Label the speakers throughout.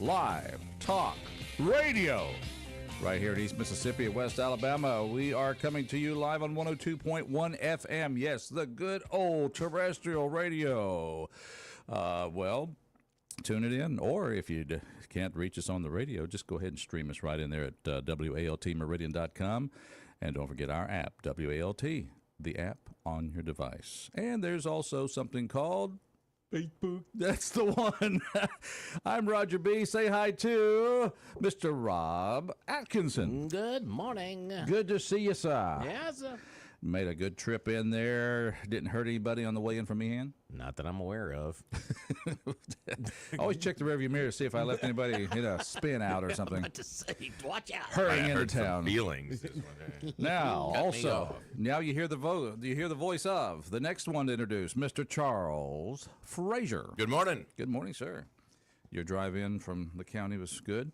Speaker 1: live talk radio. Right here in East Mississippi and West Alabama, we are coming to you live on 102.1 FM. Yes, the good old terrestrial radio. Tune it in, or if you can't reach us on the radio, just go ahead and stream us right in there at WALTmeridian.com. And don't forget our app, WALT, the app on your device. And there's also something called Facebook. That's the one. I'm Roger B. Say hi to Mr. Rob Atkinson.
Speaker 2: Good morning.
Speaker 1: Good to see you, sir.
Speaker 2: Yes, sir.
Speaker 1: Made a good trip in there. Didn't hurt anybody on the way in from Meehan?
Speaker 2: Not that I'm aware of.
Speaker 1: Always check the rearview mirror to see if I left anybody hit a spin out or something.
Speaker 2: I'm about to say, watch out.
Speaker 1: Hurrying into town.
Speaker 3: Feelings.
Speaker 1: Now, also, now you hear the voice of the next one to introduce, Mr. Charles Frazier.
Speaker 3: Good morning.
Speaker 1: Good morning, sir. Your drive in from the county was good.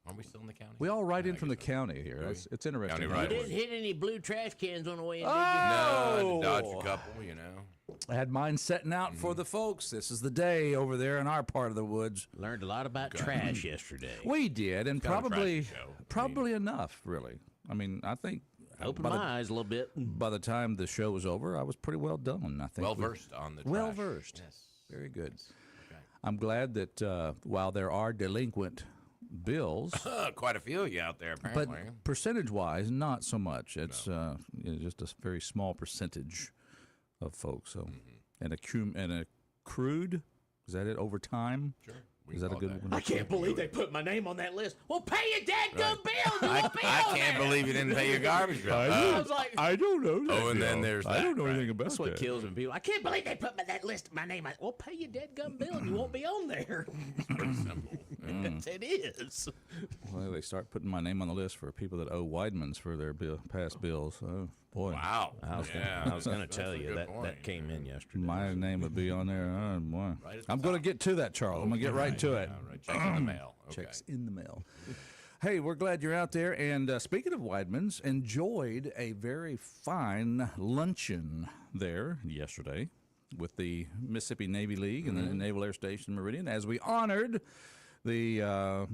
Speaker 3: Are we still in the county?
Speaker 1: We all ride in from the county here. It's interesting.
Speaker 3: County
Speaker 2: You
Speaker 3: right.
Speaker 2: didn't hit any blue trash cans on the way in, did
Speaker 3: No, I
Speaker 1: Oh!
Speaker 3: had to dodge a couple, you know.
Speaker 1: I had mine setting out for the folks. This is the day over there in our part of the woods.
Speaker 2: you? Learned a lot about trash yesterday.
Speaker 1: We did, and
Speaker 3: kind of a
Speaker 1: probably
Speaker 3: trashy show.
Speaker 1: probably enough, really. I mean, I think
Speaker 2: Opened
Speaker 1: by
Speaker 2: my
Speaker 1: the-
Speaker 2: eyes a little bit.
Speaker 1: By the time the show was over, I was pretty well done. I think
Speaker 3: Well versed on the trash.
Speaker 1: Well versed.
Speaker 3: Yes.
Speaker 1: Very good.
Speaker 3: Okay.
Speaker 1: I'm glad that while there are delinquent bills,
Speaker 3: Quite a few of you out there, apparently.
Speaker 1: but percentage-wise, not so much. It's just a very small percentage of folks. So, and accrued, is that it? Over time?
Speaker 3: Sure.
Speaker 1: Is that a good one?
Speaker 2: I can't believe they put my name on that list. Well, pay your dadgum bill. You won't be
Speaker 3: I
Speaker 2: on
Speaker 3: can't
Speaker 2: there.
Speaker 3: believe you didn't pay your garbage bill.
Speaker 2: I was like,
Speaker 1: I don't know. That
Speaker 3: Oh, and then there's
Speaker 1: I don't
Speaker 3: that,
Speaker 1: know anything
Speaker 3: right.
Speaker 1: about
Speaker 2: that's what
Speaker 1: that.
Speaker 2: kills me. People, I can't believe they put that list, my name. Well, pay your dadgum bill and you won't be on there.
Speaker 3: Pretty simple.
Speaker 2: It is.
Speaker 1: Well, they start putting my name on the list for people that owe Weidmans for their past bills. Oh, boy.
Speaker 3: Wow.
Speaker 2: I was going to tell you that came in yesterday.
Speaker 1: My name would be on there. Oh, boy.
Speaker 3: Right at the
Speaker 1: I'm going to
Speaker 3: top.
Speaker 1: get to that, Charles. I'm going to get right to it.
Speaker 3: All right. Check in the mail. Okay.
Speaker 1: Checks in the mail. Hey, we're glad you're out there. And speaking of Weidmans, enjoyed a very fine luncheon there yesterday with the Mississippi Navy League and the Naval Air Station Meridian as we honored the,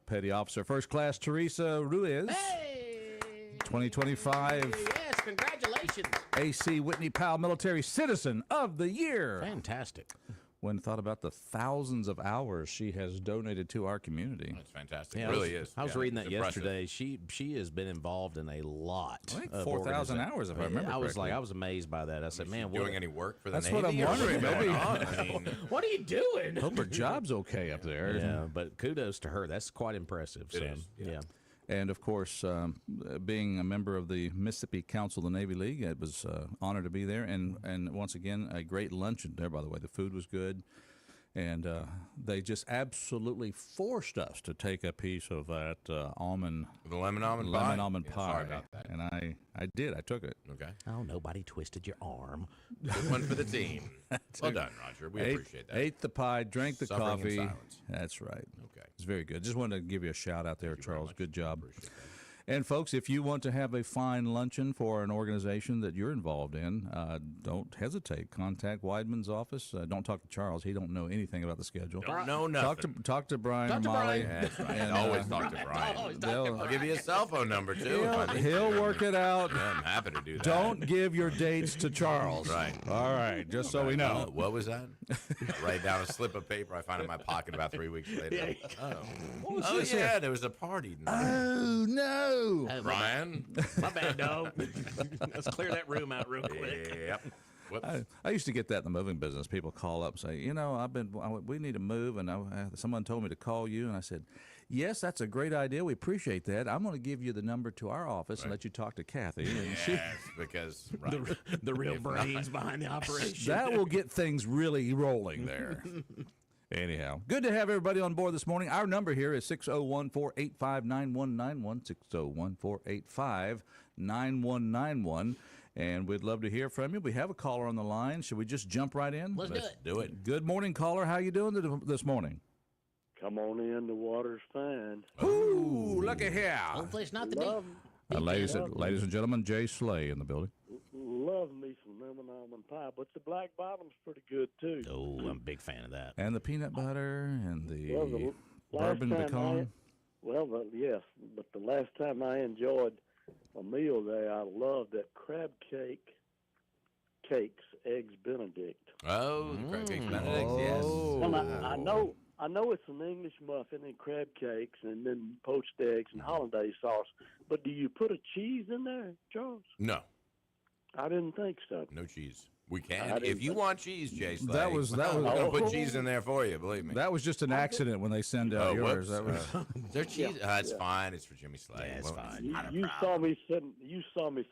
Speaker 1: Petty Officer First Class Teresa Ruiz,
Speaker 2: Hey!
Speaker 1: 2025
Speaker 2: Yes, congratulations.
Speaker 1: AC Whitney Powell Military Citizen of the Year.
Speaker 2: Fantastic.
Speaker 1: When thought about the thousands of hours she has donated to our community.
Speaker 3: That's fantastic.
Speaker 2: Yeah,
Speaker 3: It really is.
Speaker 2: I was
Speaker 3: Yeah,
Speaker 2: reading
Speaker 3: it's
Speaker 2: that
Speaker 3: impressive.
Speaker 2: yesterday. She has been involved in a lot.
Speaker 1: I think
Speaker 2: of
Speaker 1: 4,000
Speaker 2: organiza-
Speaker 1: hours, if I remember
Speaker 2: I was
Speaker 1: correctly.
Speaker 2: I was amazed by that. I said, man,
Speaker 3: Doing any work for the
Speaker 1: That's
Speaker 3: Navy?
Speaker 1: what I'm
Speaker 3: or
Speaker 1: wondering.
Speaker 3: what's going
Speaker 1: Maybe-
Speaker 3: on? I mean,
Speaker 2: what are you doing?
Speaker 1: Hope her job's okay up there.
Speaker 2: Yeah, but kudos to her. That's quite impressive.
Speaker 3: It
Speaker 2: so,
Speaker 3: is, yeah.
Speaker 1: And, of course, being a member of the Mississippi Council of the Navy League, it was an honor to be there. And once again, a great luncheon there, by the way. The food was good. And they just absolutely forced us to take a piece of that almond
Speaker 3: the lemon almond pie.
Speaker 1: almond
Speaker 3: Yeah,
Speaker 1: pie.
Speaker 3: Sorry about that.
Speaker 1: And I did. I took it.
Speaker 3: Okay.
Speaker 2: Oh, nobody twisted your arm.
Speaker 3: Good one for the team. Well done, Roger. We appreciate that.
Speaker 1: Ate the pie, drank the
Speaker 3: Suffering in
Speaker 1: coffee.
Speaker 3: silence.
Speaker 1: That's right.
Speaker 3: Okay.
Speaker 1: It's very good. Just wanted to give you a shout out there,
Speaker 3: Thank you very
Speaker 1: Charles.
Speaker 3: much.
Speaker 1: Good job.
Speaker 3: Appreciate that.
Speaker 1: And, folks, if you want to have a fine luncheon for an organization that you're involved in, don't hesitate. Contact Weidman's office. Don't talk to Charles. He don't know anything about the schedule.
Speaker 3: Don't know nothing.
Speaker 1: Talk to Brian
Speaker 2: Talk
Speaker 1: or
Speaker 2: to
Speaker 1: Molly.
Speaker 2: Brian.
Speaker 3: That's right.
Speaker 1: And,
Speaker 3: Always talk to Brian.
Speaker 2: Always talk to
Speaker 1: they'll-
Speaker 3: I'll give you a cell phone number, too. if I need to.
Speaker 1: He'll work it out.
Speaker 3: Yeah, I'm happy to do that.
Speaker 1: Don't give your dates to Charles.
Speaker 3: Right.
Speaker 1: All right, just so we know.
Speaker 3: What was that? Write down a slip of paper I find in my pocket about 3 weeks later. Oh,
Speaker 1: this
Speaker 3: yeah, there was a party tonight.
Speaker 1: Oh, no.
Speaker 2: Oh,
Speaker 3: Brian?
Speaker 2: my bad, dog. Let's clear that room out real quick.
Speaker 3: Yep. Whoops.
Speaker 1: I used to get that in the moving business. People call up and say, we need to move, and someone told me to call you, and I said, yes, that's a great idea. We appreciate that. I'm going to give you the number to our office and let you talk to Kathy. And
Speaker 3: Yes, because
Speaker 2: The real brains behind the operation.
Speaker 1: that will get things really rolling there. Anyhow, good to have everybody on board this morning. Our number here is 601-485-9191, 601-485-9191, and we'd love to hear from you. We have a caller on the line. Should we just jump right in?
Speaker 2: Let's
Speaker 3: do it.
Speaker 1: Good morning, caller. How you doing this morning?
Speaker 4: Come on in, the water's fine.
Speaker 1: Ooh, look at here.
Speaker 2: Hopefully it's not the
Speaker 4: Love,
Speaker 2: deep.
Speaker 1: Ladies and gentlemen, Jay Slay in the building.
Speaker 4: love me some lemon almond pie, but the black bottom's pretty good too.
Speaker 2: Oh, I'm a big fan of that.
Speaker 1: And the peanut butter and
Speaker 4: Love
Speaker 1: the bourbon
Speaker 4: time
Speaker 1: pecan.
Speaker 4: Yes, but the last time I enjoyed a meal there, I loved that crab cakes, eggs Benedict.
Speaker 3: Oh, the crab cakes Benedict's, yes.
Speaker 4: Well, I know it's an English muffin and crab cakes and then poached eggs and hollandaise sauce. But do you put a cheese in there, Charles?
Speaker 3: No,
Speaker 4: I didn't think so.
Speaker 3: no cheese. We
Speaker 4: I
Speaker 3: can.
Speaker 4: didn't
Speaker 3: If you
Speaker 4: think-
Speaker 3: want cheese, Jay Slade,
Speaker 1: That was-
Speaker 3: we're gonna put
Speaker 4: Oh.
Speaker 3: cheese in there for you. Believe me.
Speaker 1: That was just an accident when they send out yours.
Speaker 3: whoops.
Speaker 1: That was.
Speaker 3: Is there cheese? It's fine. It's for Jimmy Slade.
Speaker 2: Yeah, it's fine.
Speaker 4: You saw me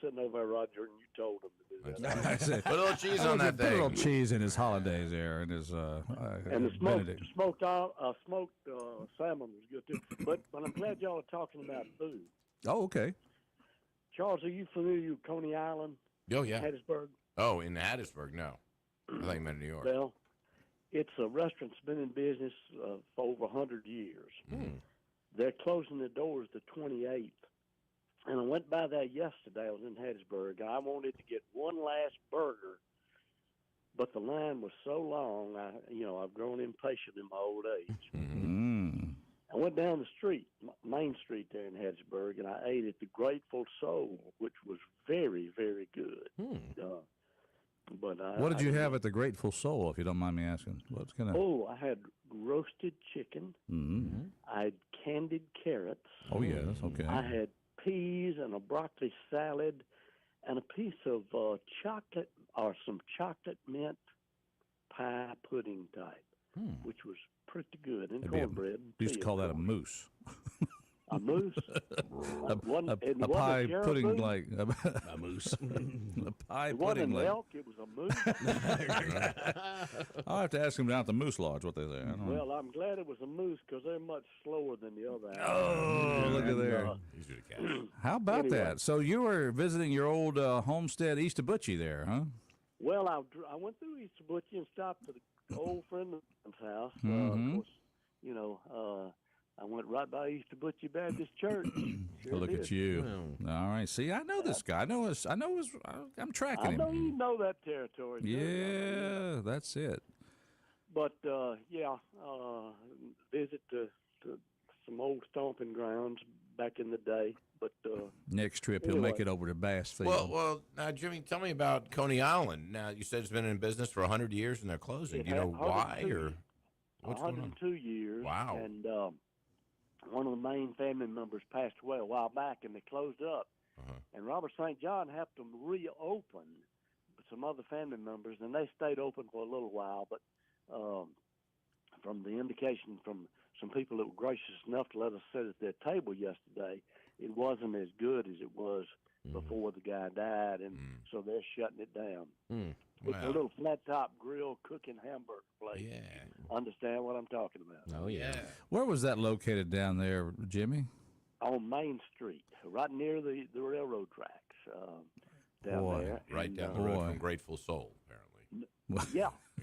Speaker 4: sitting over there, Roger, and you told him to do that.
Speaker 1: I said,
Speaker 3: Put a little cheese on that
Speaker 1: put a little
Speaker 3: thing.
Speaker 1: cheese in his hollandaise there, and his
Speaker 4: And the
Speaker 1: Benedict.
Speaker 4: smoked salmon was good too. But I'm glad y'all are talking about food.
Speaker 1: Oh, okay.
Speaker 4: Charles, are you familiar with Coney Island,
Speaker 3: Oh yeah.
Speaker 4: Hattiesburg?
Speaker 3: Oh, in Hattiesburg, no. I think you meant New York.
Speaker 4: Well, it's a restaurant that's been in business for over 100 years. They're closing the doors the 28th. And I went by there yesterday. I was in Hattiesburg. I wanted to get one last burger, but the line was so long. I've grown impatient in my old age.
Speaker 1: Mm.
Speaker 4: I went down the street, Main Street there in Hattiesburg, and I ate at the Grateful Soul, which was very, very good.
Speaker 1: What did you have at the Grateful Soul, if you don't mind me asking? What's gonna?
Speaker 4: Oh, I had roasted chicken.
Speaker 1: Mm.
Speaker 4: I had candied carrots.
Speaker 1: Oh yes, okay.
Speaker 4: I had peas and a broccoli salad and a piece of chocolate or some chocolate mint pie pudding type, which was pretty good. And
Speaker 1: It'd be a-
Speaker 4: cornbread.
Speaker 1: We used to call that a mousse.
Speaker 4: A mousse?
Speaker 1: A pie pudding like
Speaker 2: A moose.
Speaker 1: a pie
Speaker 4: It
Speaker 1: pudding
Speaker 4: wasn't
Speaker 1: like.
Speaker 4: elk, it was a moose.
Speaker 1: I'll have to ask them down at the Moose Lodge what they say. I don't know.
Speaker 4: Well, I'm glad it was a moose because they're much slower than the other
Speaker 1: Oh, look at there.
Speaker 3: Easier to catch.
Speaker 1: How about
Speaker 4: anyway.
Speaker 1: that? So you were visiting your old homestead east of Butchie there, huh?
Speaker 4: Well, I went through Easter Butchie and stopped at an old friend of mine's house.
Speaker 1: Mhm.
Speaker 4: Of course, I went right by Easter Butchie Baptist Church. Sure
Speaker 1: Look
Speaker 4: did.
Speaker 1: at you. All right. See, I know this guy. I'm tracking
Speaker 4: I
Speaker 1: him.
Speaker 4: know you know that territory. sir.
Speaker 1: Yeah, that's it.
Speaker 4: But, visit to some old stomping grounds back in the day. But
Speaker 1: Next trip, he'll make
Speaker 4: Anyway.
Speaker 1: it over to Bassfield.
Speaker 3: Well, now, Jimmy, tell me about Coney Island. Now, you said it's been in business for 100 years and they're closing.
Speaker 4: It
Speaker 3: Do you know
Speaker 4: had
Speaker 3: why
Speaker 4: 102
Speaker 3: or what's going on?
Speaker 4: 102 years.
Speaker 3: Wow.
Speaker 4: And one of the main family members passed away a while back, and they closed up. And Robert St. John had to reopen with some other family members, and they stayed open for a little while. But from the indication from some people that were gracious enough to let us sit at their table yesterday, it wasn't as good as it was before the guy died, and so they're shutting it down. It's a
Speaker 3: Wow.
Speaker 4: little flat-top grill cooking hamburger place.
Speaker 3: Yeah.
Speaker 4: Understand what I'm talking about?
Speaker 2: Oh, yeah.
Speaker 1: Where was that located down there, Jimmy?
Speaker 4: On Main Street, right near the railroad tracks down
Speaker 1: Boy,
Speaker 4: there.
Speaker 3: Right
Speaker 4: And,
Speaker 3: down the road
Speaker 1: Boy.
Speaker 3: from Grateful Soul, apparently.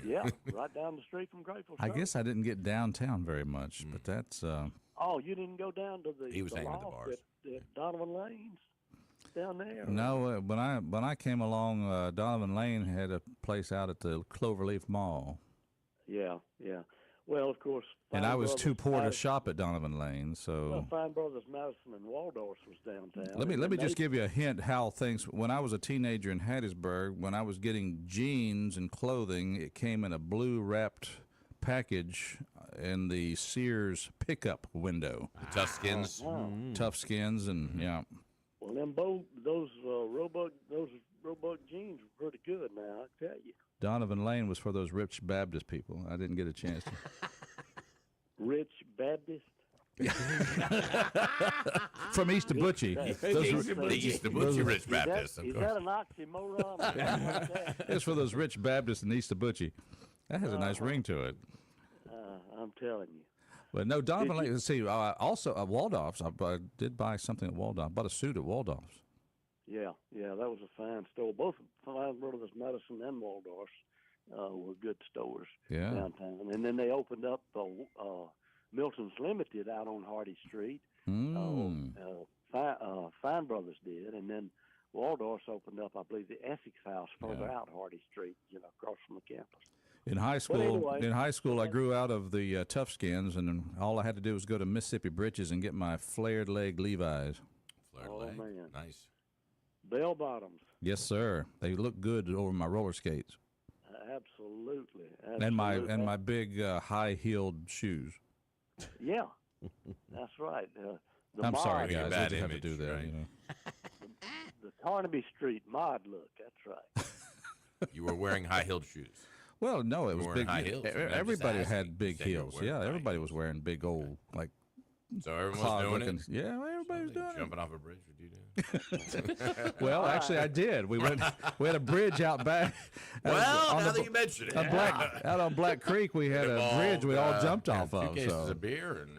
Speaker 4: Yeah, right down the street from Grateful
Speaker 1: I
Speaker 4: Soul.
Speaker 1: guess I didn't get downtown very much, but that's
Speaker 4: Oh, you didn't go down to the
Speaker 3: He was hanging at the
Speaker 4: loft
Speaker 3: bars.
Speaker 4: at Donovan Lane's down there?
Speaker 1: no. When I came along, Donovan Lane had a place out at the Cloverleaf Mall,
Speaker 4: Yeah. Well, of course.
Speaker 1: and
Speaker 4: Fine
Speaker 1: I was too
Speaker 4: Brothers
Speaker 1: poor to
Speaker 4: Madison-
Speaker 1: shop at Donovan Lane. So
Speaker 4: Well, Fine Brothers Madison and Waldorf was downtown.
Speaker 1: let me
Speaker 4: and
Speaker 1: just
Speaker 4: they-
Speaker 1: give you a hint how things. When I was a teenager in Hattiesburg, when I was getting jeans and clothing, it came in a blue wrapped package in the Sears pickup window.
Speaker 3: The Tough Skins.
Speaker 1: Tough skins and yeah.
Speaker 4: Well, those Roebuck jeans were pretty good. Now I tell you,
Speaker 1: Donovan Lane was for those rich Baptist people. I didn't get a chance to.
Speaker 4: Rich Baptist.
Speaker 1: From East of Butchie.
Speaker 3: The East of Butchie Rich Baptist, of
Speaker 4: Is
Speaker 3: course.
Speaker 4: that an oxymoron? Or something like that?
Speaker 1: It's for those rich Baptists in East of Butchie. That has a nice ring to it.
Speaker 4: I'm telling you.
Speaker 1: But no, Donovan Lane. Let's see. Also, Waldorf's. I did buy something at Waldorf. Bought a suit at Waldorf's.
Speaker 4: Yeah, that was a fine store. Both Fine Brothers Madison and Waldorf's were good stores
Speaker 1: Yeah.
Speaker 4: downtown. And then they opened up Milton's Limited out on Hardy Street.
Speaker 1: Mm.
Speaker 4: Fine Brothers did, and then Waldorf's opened up, I believe, the Essex House further out Hardy Street, across from the campus.
Speaker 1: In high school, I grew out of the tough skins, and all I had to do was go to Mississippi Britches and get my flared leg Levi's.
Speaker 3: Flared
Speaker 4: Oh,
Speaker 3: leg.
Speaker 4: man.
Speaker 3: Nice.
Speaker 4: Bell bottoms.
Speaker 1: Yes, sir. They look good over my roller skates
Speaker 4: Absolutely.
Speaker 1: and my big high-heeled shoes.
Speaker 4: Yeah, that's right.
Speaker 1: I'm sorry,
Speaker 3: Mod,
Speaker 1: guys.
Speaker 3: bad
Speaker 1: I have to
Speaker 3: image,
Speaker 1: do that.
Speaker 3: right?
Speaker 1: You know.
Speaker 4: The Carnaby Street mod look. That's right.
Speaker 3: You were wearing high-heeled shoes.
Speaker 1: Well, no, it was
Speaker 3: wearing
Speaker 1: big.
Speaker 3: high heels. I'm just
Speaker 1: Everybody
Speaker 3: asking.
Speaker 1: had big
Speaker 3: You said you were
Speaker 1: heels.
Speaker 3: wearing
Speaker 1: Yeah,
Speaker 3: high
Speaker 1: everybody was
Speaker 3: heels.
Speaker 1: wearing big old like
Speaker 3: So everyone was
Speaker 1: clog
Speaker 3: doing
Speaker 1: looking.
Speaker 3: it?
Speaker 1: Yeah, well, everybody was doing it.
Speaker 3: Jumping off a bridge, would you do?
Speaker 1: Well, actually, I did. We had a bridge out back.
Speaker 3: Well,
Speaker 1: on
Speaker 3: now
Speaker 1: the-
Speaker 3: that you mention it.
Speaker 1: out on Black Creek, we had a bridge we all jumped off
Speaker 3: two
Speaker 1: of.
Speaker 3: cases
Speaker 1: So.
Speaker 3: of beer and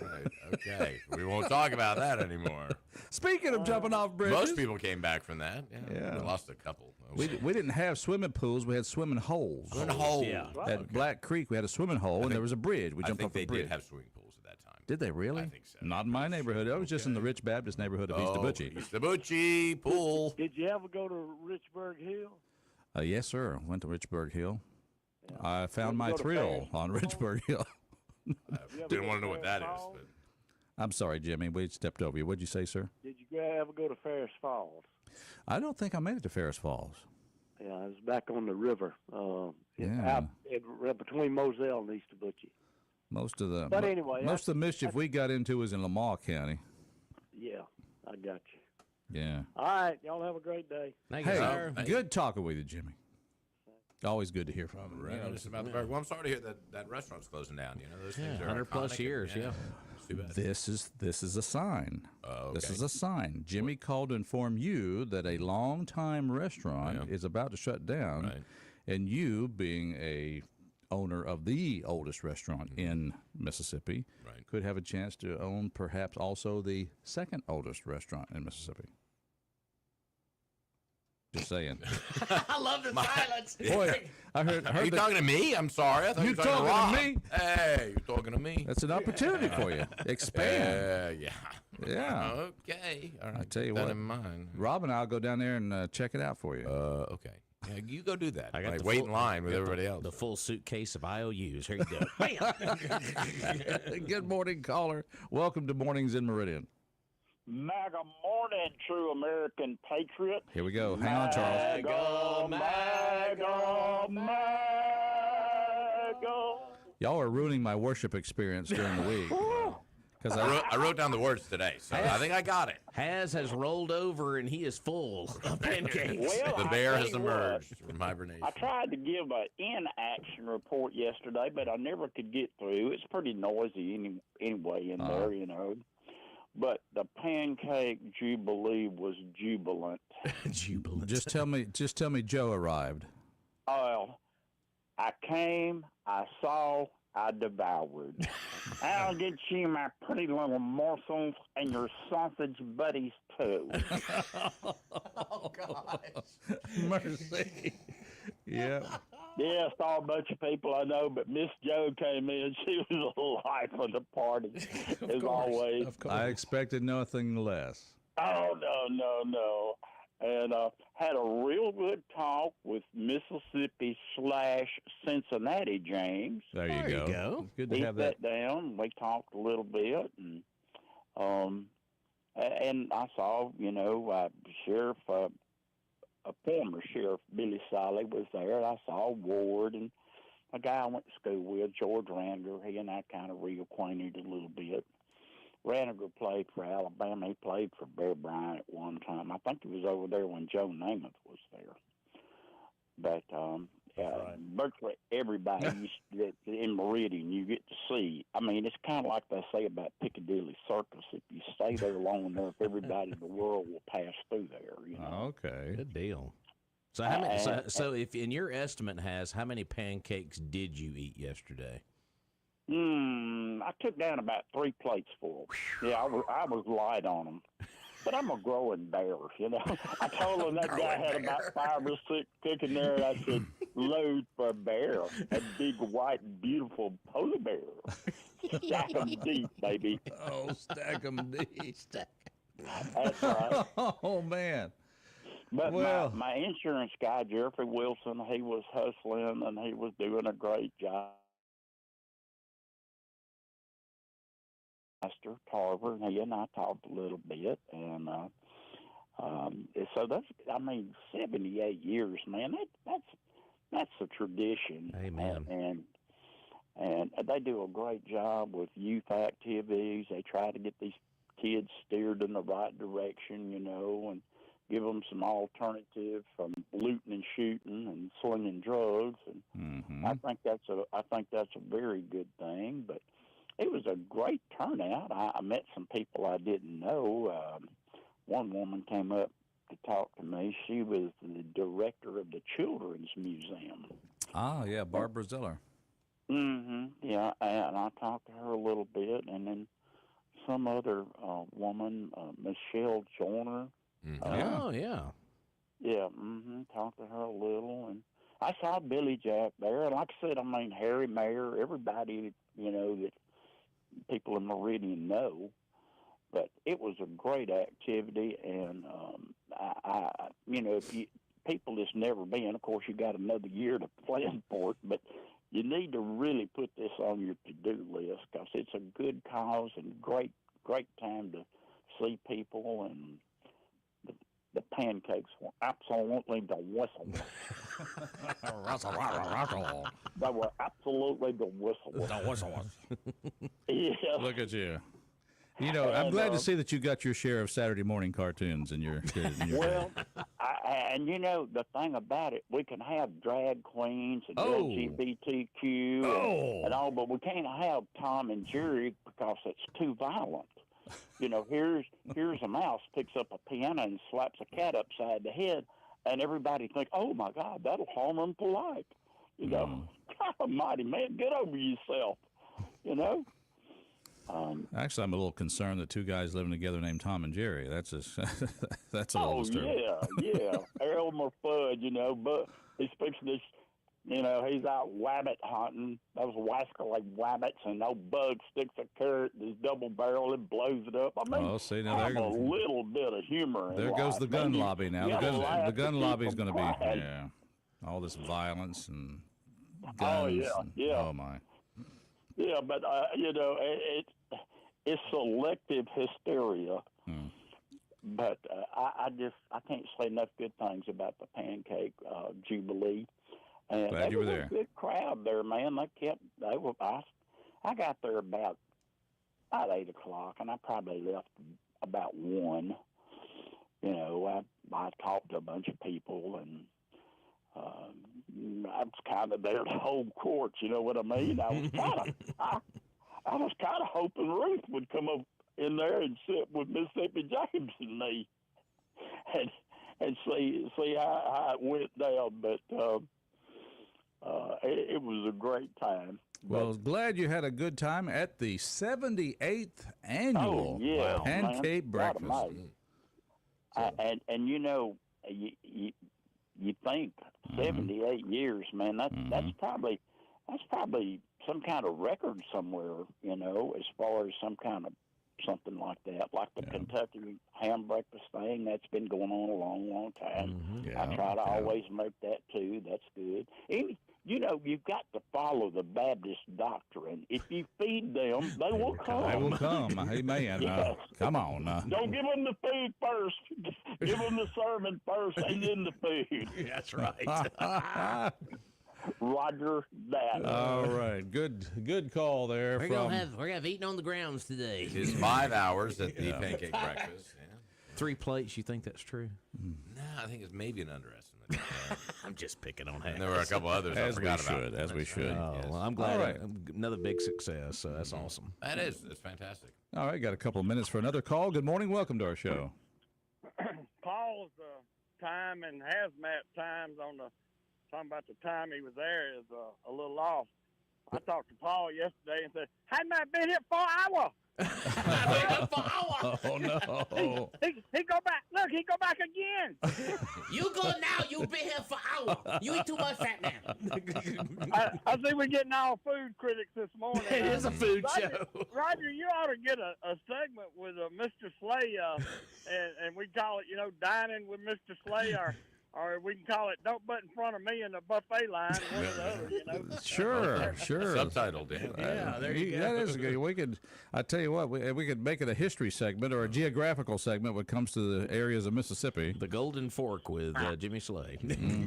Speaker 3: right. Okay, we won't talk about that anymore.
Speaker 1: Speaking of jumping off bridges,
Speaker 3: Most people came back from that.
Speaker 1: Yeah.
Speaker 3: We lost a couple.
Speaker 1: we didn't have swimming pools. We had swimming holes.
Speaker 3: Swimming hole.
Speaker 2: Yeah.
Speaker 1: At Black Creek, we had a swimming hole, and there was a bridge. We
Speaker 3: I
Speaker 1: jumped
Speaker 3: think
Speaker 1: off the
Speaker 3: they
Speaker 1: bridge.
Speaker 3: did have swimming pools at that time.
Speaker 1: Did they really?
Speaker 3: I think so.
Speaker 1: Not in my neighborhood. I was just in the rich Baptist neighborhood of East Abuchi.
Speaker 3: East Abuchi pool.
Speaker 4: Did you ever go to Richburg Hill?
Speaker 1: Yes, sir. Went to Richburg Hill. I found
Speaker 4: Where'd
Speaker 1: my
Speaker 4: you go to
Speaker 1: thrill on Richburg Hill.
Speaker 3: Didn't want to know what that is. But
Speaker 1: I'm sorry, Jimmy. We stepped over you. What'd you say, sir?
Speaker 4: Did you ever go to Ferris Falls?
Speaker 1: I don't think I made it to Ferris Falls.
Speaker 4: Yeah, it was back on the river.
Speaker 1: Yeah.
Speaker 4: Right between Moselle and East Abuchi.
Speaker 1: Most of the
Speaker 4: But anyway,
Speaker 1: most of the mischief we got into was in Lamar County.
Speaker 4: Yeah, I got you.
Speaker 1: Yeah.
Speaker 4: All right, y'all have a great day.
Speaker 2: Thank you,
Speaker 1: Hey,
Speaker 2: sir.
Speaker 1: good talking with you, Jimmy. Always good to hear from you.
Speaker 3: right on just about the burger. Well, I'm sorry to hear that restaurant's closing down. You know, those things are
Speaker 2: 100 plus
Speaker 3: iconic,
Speaker 2: years,
Speaker 3: and,
Speaker 2: yeah.
Speaker 3: It's too bad.
Speaker 1: This is a sign.
Speaker 3: Oh,
Speaker 1: This
Speaker 3: okay.
Speaker 1: is a sign. Jimmy called to inform you that a longtime restaurant is about to shut down,
Speaker 3: Right.
Speaker 1: and you, being a owner of the oldest restaurant in Mississippi,
Speaker 3: Right.
Speaker 1: could have a chance to own perhaps also the second oldest restaurant in Mississippi. Just saying.
Speaker 2: I love the silence.
Speaker 1: Boy, I heard
Speaker 3: Are you
Speaker 1: that-
Speaker 3: talking to me? I'm sorry. I thought you
Speaker 1: You
Speaker 3: were talking to
Speaker 1: talking to
Speaker 3: Rob.
Speaker 1: me?
Speaker 3: Hey, you're talking to me.
Speaker 1: that's an opportunity for you. Expand.
Speaker 3: Yeah.
Speaker 1: Yeah.
Speaker 3: Okay. All right.
Speaker 1: I tell you
Speaker 3: Keep that
Speaker 1: what.
Speaker 3: in mind.
Speaker 1: Rob and I'll go down there and check it out for you.
Speaker 3: Okay. Yeah, you go do that.
Speaker 2: I got
Speaker 3: Like,
Speaker 2: the
Speaker 3: wait
Speaker 2: full-
Speaker 3: in line with
Speaker 2: got
Speaker 3: everybody else.
Speaker 2: The full suitcase of IOUs. Here you go. Bam.
Speaker 1: Good morning, caller. Welcome to Mornings in Meridian.
Speaker 5: MAGA morning, true American patriot.
Speaker 1: Here we go. Hang on, Charles.
Speaker 5: MAGA, MAGA.
Speaker 1: Y'all are ruining my worship experience during the week. Because
Speaker 3: I wrote down the words today, so I think I got it.
Speaker 2: has rolled over and he is full of pancakes.
Speaker 5: Well,
Speaker 3: The
Speaker 5: I
Speaker 3: bear
Speaker 5: tell
Speaker 3: has
Speaker 5: you what,
Speaker 3: emerged from hibernation.
Speaker 5: I tried to give an in-action report yesterday, but I never could get through. It's pretty noisy anyway in there, you know. But the pancake jubilee was jubilant.
Speaker 2: Jubilant.
Speaker 1: just tell me Joe arrived.
Speaker 5: Well, I came, I saw, I devoured. I'll get you my pretty little morsels and your sausage buddies too.
Speaker 2: Oh, gosh.
Speaker 1: Mercy. Yeah.
Speaker 5: Yeah, saw a bunch of people I know, but Miss Jo came in. She was the life of the party, as always.
Speaker 1: I expected nothing less.
Speaker 5: Oh, no. And had a real good talk with Mississippi/Cincinnati James.
Speaker 1: There you
Speaker 2: There you
Speaker 1: go.
Speaker 2: go.
Speaker 1: It's good to
Speaker 5: He
Speaker 1: have that.
Speaker 5: sat down. We talked a little bit, and I saw, Sheriff, a former Sheriff Billy Solly was there. And I saw Ward and a guy I went to school with, George Rander. He and I kind of reacquainted a little bit. Raniger played for Alabama. He played for Bear Bryant at one time. I think he was over there when Joe Namath was there. But virtually everybody in Meridian you get to see. I mean, it's kind of like they say about Piccadilly Circus. If you stay there long enough, everybody in the world will pass through there. You know?
Speaker 1: Okay.
Speaker 2: Good deal. So how many? So if in your estimate, how many pancakes did you eat yesterday?
Speaker 5: I took down about 3 plates full. Yeah, I was light on them. But I'm a growing bear, you know. I told him that guy had about 5 or 6 cooking there, and I said, load for a bear, a big, white, beautiful polar bear. Stack 'em deep, baby.
Speaker 1: Oh, stack 'em deep.
Speaker 5: That's right.
Speaker 1: Oh, man.
Speaker 5: But
Speaker 1: Well-
Speaker 5: my insurance guy, Jeffrey Wilson, he was hustling and he was doing a great job. Master Tarver, and he and I talked a little bit, and so that's, 78 years, man. That's a tradition.
Speaker 2: Amen.
Speaker 5: And they do a great job with youth activities. They try to get these kids steered in the right direction, and give them some alternative from looting and shooting and slinging drugs. And I think that's a very good thing. But it was a great turnout. I met some people I didn't know. One woman came up to talk to me. She was the director of the Children's Museum.
Speaker 1: Ah, yeah, Barbara Zeller.
Speaker 5: Yeah, and I talked to her a little bit, and then some other woman, Michelle Joyner.
Speaker 2: Oh, yeah.
Speaker 5: Yeah, talked to her a little, and I saw Billy Jack there, and like I said, Harry Mayer, everybody, that people in Meridian know. But it was a great activity, and if people that's never been, of course, you got another year to plan for it, but you need to really put this on your to-do list because it's a good cause and great time to see people, and the pancakes were absolutely delicious. They were absolutely delicious. Yeah.
Speaker 1: Look at you. I'm glad to see that you got your share of Saturday morning cartoons in your
Speaker 5: Well, the thing about it, we can have drag queens and LGBTQ and all, but we can't have Tom and Jerry because it's too violent. Here's a mouse picks up a piano and slaps a cat upside the head, and everybody thinks, oh, my God, that'll harm them for life. God almighty, man, get over yourself,
Speaker 1: Actually, I'm a little concerned that two guys living together named Tom and Jerry. That's a little disturbing.
Speaker 5: yeah. Elmer Fudd, but he's fixing this, he's out wabbit hunting. Those wascally wabbits, and no bug sticks a carrot in his double barrel and blows it up.
Speaker 1: See, now
Speaker 5: have a little bit of humor in
Speaker 1: there goes
Speaker 5: life.
Speaker 1: the gun lobby now. The gun lobby is going to be,
Speaker 5: quiet.
Speaker 1: all this violence and guns. Oh, my.
Speaker 5: Yeah, but, it's selective hysteria. But I can't say enough good things about the Pancake Jubilee. And
Speaker 1: Glad you were there.
Speaker 5: A good crowd there, man. I got there about 8 o'clock, and I probably left about 1. I talked to a bunch of people, and I was kind of there to hold court. You know what I mean? I was kind of hoping Ruth would come up in there and sit with Mississippi James and me, and see how it went down. But it was a great time.
Speaker 1: Well, glad you had a good time at the 78th annual Pancake Breakfast.
Speaker 5: And you think 78 years, man. That's probably some kind of record somewhere, as far as some kind of something like that, like the Kentucky ham breakfast thing. That's been going on a long, long time. I try to always make that too. That's good. And, you've got to follow the Baptist doctrine. If you feed them, they will come.
Speaker 1: They will come. Amen.
Speaker 5: Yes.
Speaker 1: Come on.
Speaker 5: Don't give them the food first. Give them the sermon first and then the food.
Speaker 2: That's right.
Speaker 5: Roger that.
Speaker 1: All right. Good call there.
Speaker 2: We're gonna have eating on the grounds today.
Speaker 3: It's 5 hours at the pancake breakfast. Yeah.
Speaker 2: 3 plates. You think that's true?
Speaker 3: No, I think it's maybe an underestimate.
Speaker 2: I'm just picking on half.
Speaker 3: And there were a couple others I forgot about.
Speaker 1: As we should.
Speaker 2: Oh,
Speaker 3: Yes.
Speaker 2: well, I'm glad.
Speaker 1: All right.
Speaker 2: Another big success. So that's awesome.
Speaker 3: That is. It's fantastic.
Speaker 1: All right. Got a couple of minutes for another call. Good morning. Welcome to our show.
Speaker 6: Paul's time and hazmat times talking about the time he was there is a little off. I talked to Paul yesterday and said, hadn't I been here for an hour?
Speaker 2: here for hours.
Speaker 1: Oh no!
Speaker 6: He go back. Look, he go back again.
Speaker 2: You go now. You been here for hours. You eat too much fat now.
Speaker 6: I think we're getting all food critics this morning.
Speaker 2: It is a food
Speaker 6: Roger,
Speaker 2: show.
Speaker 6: Roger, you ought to get a segment with Mr. Slay, and we call it, dining with Mr. Slay, or we can call it "Don't Butt in Front of Me" in the buffet line, one or the other.
Speaker 1: Sure.
Speaker 3: Subtitled, yeah.
Speaker 2: Yeah, there you go.
Speaker 1: That is good. We could. I tell you what, we could make it a history segment or a geographical segment when it comes to the areas of Mississippi.
Speaker 2: The Golden Fork with Jimmy Slay.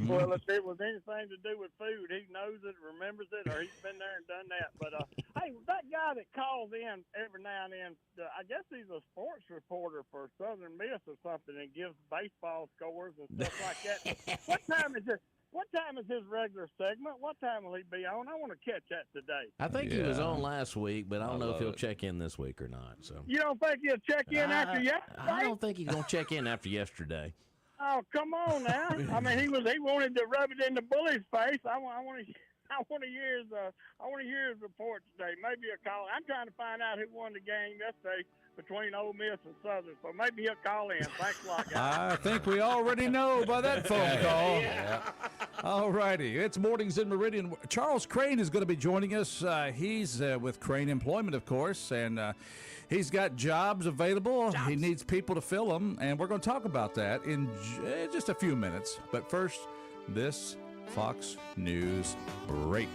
Speaker 6: Well, if it was anything to do with food, he knows it, remembers it, or he's been there and done that. But hey, that guy that calls in every now and then, I guess he's a sports reporter for Southern Miss or something, and gives baseball scores and stuff like that. What time is this? What time is his regular segment? What time will he be on? I want to catch that today.
Speaker 2: I think he was
Speaker 1: Yeah.
Speaker 2: on last week, but I don't know if
Speaker 1: love
Speaker 2: he'll
Speaker 1: it.
Speaker 2: check in this week or not. So
Speaker 6: You don't think he'll check in after yesterday?
Speaker 2: I don't think he's gonna check in after yesterday.
Speaker 6: Oh, come on now! I mean, he wanted to rub it in the bully's face. I want to hear his report today. Maybe a call. I'm trying to find out who won the game yesterday between Ole Miss and Southern. So maybe he'll call in. Thanks a lot, guys.
Speaker 1: I think we already know by that phone call. All righty. It's Mornings in Meridian. Charles Crane is going to be joining us. He's with Crane Employment, of course, and he's got jobs available. He needs people to fill them, and we're going to talk about that in just a few minutes. But first, this Fox News break.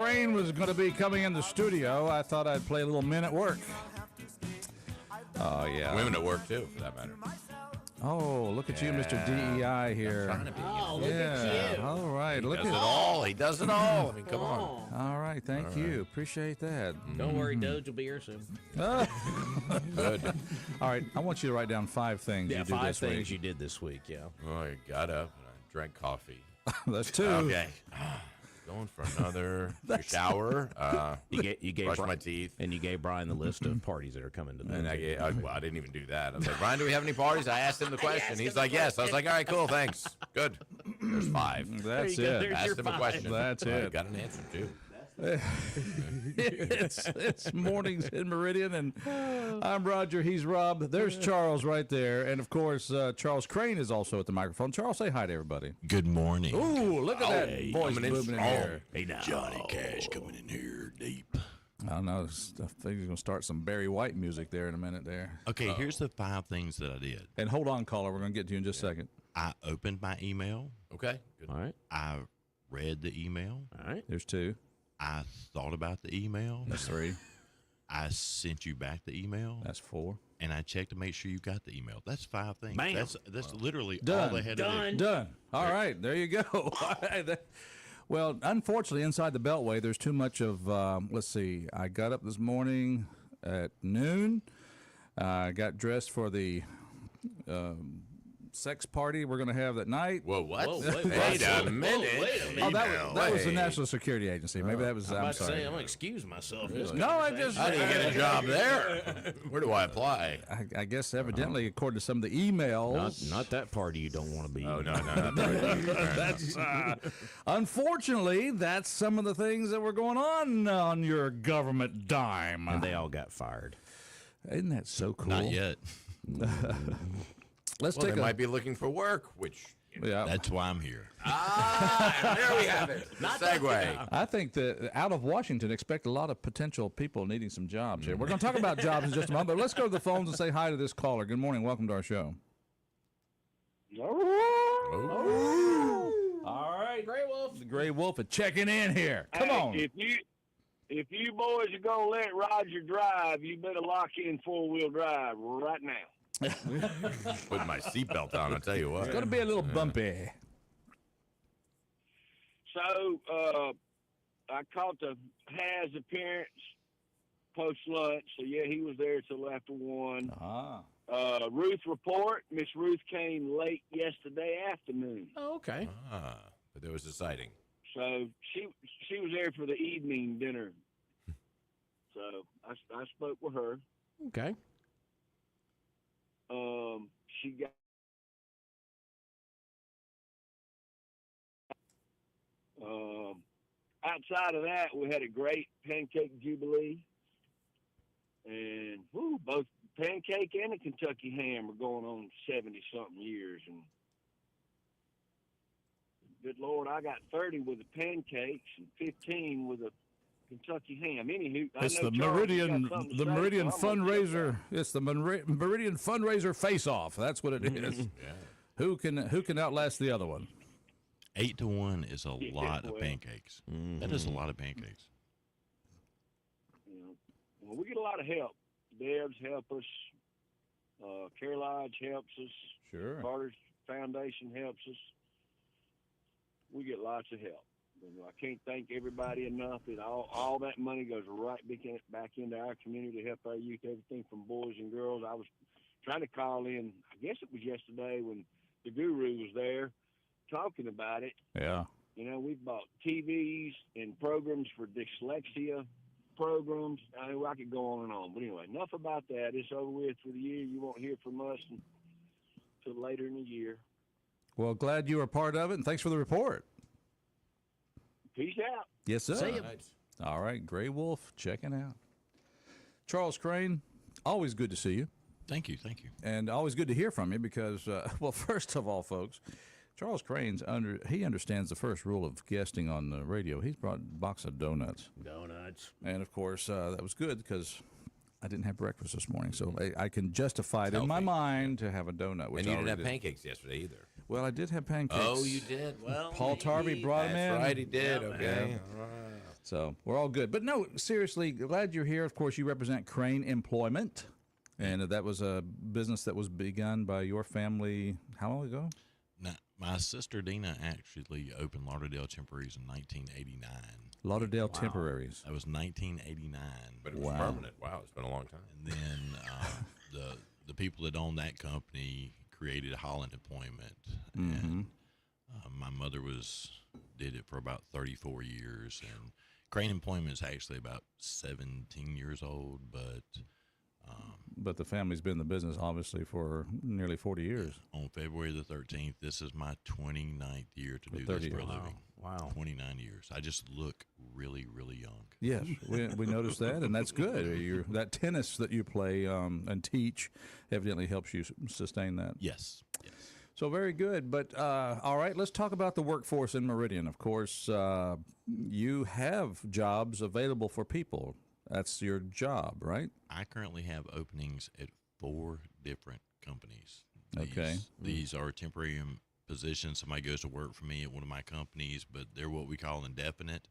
Speaker 1: Crane was going to be coming in the studio, I thought I'd play a little Men at Work. Oh, yeah.
Speaker 3: Women at work, too, for that matter.
Speaker 1: Oh, look at you, Mr. DEI here.
Speaker 3: Trying to be.
Speaker 2: Oh, look
Speaker 1: Yeah.
Speaker 2: at you.
Speaker 1: All right.
Speaker 3: He
Speaker 1: Look
Speaker 3: does
Speaker 1: at
Speaker 3: it all. He does it all. I mean, come on.
Speaker 1: All right. Thank you. Appreciate that.
Speaker 2: Don't worry, Doge will be here soon.
Speaker 3: Good.
Speaker 1: All right. I want you to write down 5 things
Speaker 2: Yeah,
Speaker 1: you do
Speaker 2: 5
Speaker 1: this
Speaker 2: things
Speaker 1: week.
Speaker 2: you did this week, yeah.
Speaker 3: Oh, I got up and I drank coffee.
Speaker 1: That's 2.
Speaker 3: Okay. Going for another shower.
Speaker 2: You gave
Speaker 3: Brush my teeth.
Speaker 2: And you gave Brian the list of parties that are coming to the
Speaker 3: And I didn't even do that. I was like, Brian, do we have any parties? I asked him the question. He's like, yes. I was like, all right, cool, thanks. Good. There's 5.
Speaker 1: That's
Speaker 2: There you go.
Speaker 1: it.
Speaker 2: There's
Speaker 3: Asked
Speaker 2: your
Speaker 3: him a
Speaker 2: 5.
Speaker 3: question.
Speaker 1: That's
Speaker 3: I
Speaker 1: it.
Speaker 3: got an answer, too.
Speaker 1: it's mornings in Meridian, and I'm Roger. He's Rob. There's Charles right there, and of course, Charles Crane is also at the microphone. Charles, say hi to everybody.
Speaker 7: Good morning.
Speaker 1: Ooh, look at that voice
Speaker 3: coming in
Speaker 1: booming in
Speaker 3: strong.
Speaker 1: here.
Speaker 2: Hey, now.
Speaker 7: Johnny Cash coming in here deep.
Speaker 1: I don't know. I think he's gonna start some Barry White music there in a minute. There.
Speaker 7: Okay, here's the 5 things that I did.
Speaker 1: And hold on, caller. We're gonna get to you in just a second.
Speaker 7: I opened my email.
Speaker 3: Okay. Good.
Speaker 2: All right.
Speaker 7: I read the email.
Speaker 2: All right.
Speaker 1: There's 2.
Speaker 7: I thought about the email.
Speaker 1: That's 3.
Speaker 7: I sent you back the email.
Speaker 1: That's 4.
Speaker 7: And I checked to make sure you got the email. That's 5 things.
Speaker 2: Bam.
Speaker 7: That's literally
Speaker 1: Done.
Speaker 7: all they had to do.
Speaker 1: Done. All right. There you go. All right. Well, unfortunately, inside the Beltway, there's too much of. Let's see. I got up this morning at noon. I got dressed for the sex party we're going to have that night.
Speaker 3: Whoa, what?
Speaker 2: Whoa,
Speaker 3: wait,
Speaker 2: wait
Speaker 3: a minute.
Speaker 2: wait a minute.
Speaker 1: Oh, that was the
Speaker 3: Wait.
Speaker 1: National Security Agency. Maybe that was.
Speaker 2: I'm
Speaker 1: I'm
Speaker 2: about to
Speaker 1: sorry.
Speaker 2: say, I'm going to excuse myself.
Speaker 1: No, I just.
Speaker 3: How do you get a job there? Where do I apply?
Speaker 1: I guess evidently, according to some of the emails.
Speaker 2: Not that party you don't want to be.
Speaker 3: Oh, no.
Speaker 1: That's unfortunately, that's some of the things that were going on your government dime.
Speaker 2: And they all got fired.
Speaker 1: Isn't that so cool?
Speaker 7: Not yet.
Speaker 1: Let's
Speaker 3: Well,
Speaker 1: take
Speaker 3: they
Speaker 1: a.
Speaker 3: might be looking for work, which...
Speaker 1: Yeah,
Speaker 7: That's why I'm here.
Speaker 3: there we have it. Segue.
Speaker 1: I think that out of Washington, expect a lot of potential people needing some jobs here. We're going to talk about jobs in just a moment, but let's go to the phones and say hi to this caller. Good morning. Welcome to our show. All right. Gray Wolf. The Gray Wolf is checking in here. Come
Speaker 6: Hey,
Speaker 1: on.
Speaker 6: If you boys are gonna let Roger drive, you better lock in 4-wheel drive right now.
Speaker 3: Put my seatbelt on, I'll tell you what.
Speaker 1: It's going to be a little bumpy.
Speaker 6: So I caught the Has appearance post lunch. So yeah, he was there till after 1.
Speaker 1: Ah.
Speaker 6: Ruth report. Miss Ruth came late yesterday afternoon.
Speaker 2: Oh, okay.
Speaker 3: But there was a sighting.
Speaker 6: So she was there for the evening dinner. So I spoke with her.
Speaker 2: Okay.
Speaker 6: She got outside of that, we had a great pancake jubilee, and both pancake and a Kentucky ham are going on 70-something years. And good Lord, I got 30 with the pancakes and 15 with a Kentucky ham. Anywho,
Speaker 1: It's
Speaker 6: I know
Speaker 1: the
Speaker 6: Charles,
Speaker 1: Meridian,
Speaker 6: you got something to
Speaker 1: the
Speaker 6: say,
Speaker 1: Meridian
Speaker 6: so I'm gonna jump
Speaker 1: fundraiser. It's the Meridian fundraiser face-off. That's what it is.
Speaker 3: Yeah.
Speaker 1: Who can outlast the other one?
Speaker 7: 8 to 1 is a lot of
Speaker 6: well.
Speaker 7: pancakes. That is a lot of pancakes.
Speaker 6: You know, well, we get a lot of help. Debs help us. Care Lodge helps us.
Speaker 1: Sure.
Speaker 6: Carter's Foundation helps us. We get lots of help. I can't thank everybody enough. That all that money goes right back into our community to help our youth. Everything from boys and girls. I was trying to call in. I guess it was yesterday when the Guru was there talking about it.
Speaker 1: Yeah.
Speaker 6: You know, we've bought TVs and programs for dyslexia programs. I mean, I could go on and on. But anyway, enough about that. It's over with for the year. You won't hear from us until later in the year.
Speaker 1: Well, glad you were part of it, and thanks for the report.
Speaker 6: Peace out.
Speaker 1: Yes, sir.
Speaker 2: See ya.
Speaker 1: All right, Gray Wolf checking out. Charles Crane, always good to see you,
Speaker 7: Thank you.
Speaker 1: and always good to hear from you because, well, first of all, folks, Charles Crane's he understands the first rule of guesting on the radio. He's brought a box of donuts, and of course that was good because I didn't have breakfast this morning, so I can justify it in my
Speaker 3: Healthy.
Speaker 1: mind to have a donut. Which
Speaker 3: And you
Speaker 1: I
Speaker 3: didn't have
Speaker 1: already did.
Speaker 3: pancakes yesterday either.
Speaker 1: Well, I did have pancakes.
Speaker 3: Oh, you did? Well,
Speaker 1: Paul Tarby brought them in.
Speaker 3: That's right, he did.
Speaker 2: Yeah,
Speaker 3: Okay.
Speaker 1: man.
Speaker 3: All right.
Speaker 1: So we're all good. But no, seriously, glad you're here. Of course, you represent Crane Employment, and that was a business that was begun by your family how long ago?
Speaker 7: Now, my sister Dina actually opened Lauderdale Temporaries in 1989.
Speaker 1: Lauderdale Temporaries.
Speaker 7: That was 1989.
Speaker 3: But it was permanent. Wow, it's been a long time.
Speaker 7: And then the people that owned that company created Holland Employment, and my mother did it for about 34 years, and Crane Employment is actually about 17 years old,
Speaker 1: but the family's been in the business obviously for nearly 40 years.
Speaker 7: On February the 13th, this is my 29th year to do
Speaker 1: 30
Speaker 7: this for a
Speaker 1: years.
Speaker 7: living.
Speaker 2: Wow.
Speaker 7: 29 years. I just look really, really young.
Speaker 1: Yes, we noticed that, and that's good. That tennis that you play and teach evidently helps you sustain that.
Speaker 7: Yes. Yes.
Speaker 1: So very good. But all right, let's talk about the workforce in Meridian. Of course, you have jobs available for people. That's your job, right?
Speaker 7: I currently have openings at 4 different companies.
Speaker 1: Okay.
Speaker 7: These are temporary positions. Somebody goes to work for me at one of my companies, but they're what we call indefinite.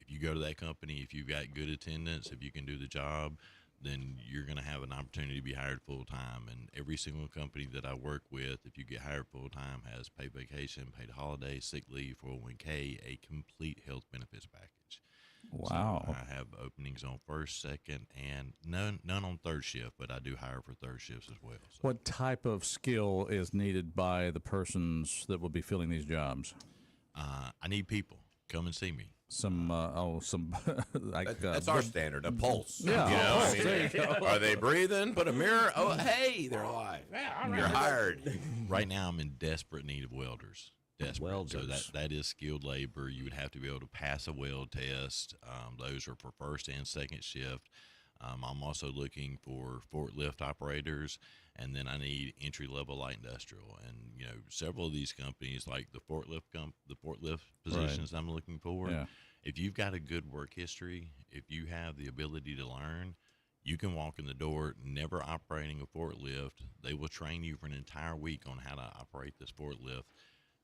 Speaker 7: If you go to that company, if you've got good attendance, if you can do the job, then you're going to have an opportunity to be hired full-time. And every single company that I work with, if you get hired full-time, has paid vacation, paid holiday, sick leave, 401k, a complete health benefits package.
Speaker 1: Wow.
Speaker 7: So I have openings on first, second, and none on third shift, but I do hire for third shifts as well. So
Speaker 1: What type of skill is needed by the persons that will be filling these jobs?
Speaker 7: I need people. Come and see me.
Speaker 1: Some like
Speaker 3: That's our standard, a pulse.
Speaker 1: Yeah,
Speaker 3: You know,
Speaker 1: a
Speaker 3: I
Speaker 1: pulse.
Speaker 3: mean,
Speaker 1: There you go.
Speaker 3: are they breathing? Put a mirror. Oh, hey, they're alive. You're hired.
Speaker 7: Right now, I'm in desperate need of welders. Desperate. So
Speaker 2: Welders.
Speaker 7: that is skilled labor. You would have to be able to pass a weld test. Those are for first and second shift. I'm also looking for forklift operators, and then I need entry-level light industrial. And several of these companies, like the forklift positions I'm looking for.
Speaker 1: Yeah.
Speaker 7: If you've got a good work history, if you have the ability to learn, you can walk in the door never operating a forklift. They will train you for an entire week on how to operate this forklift.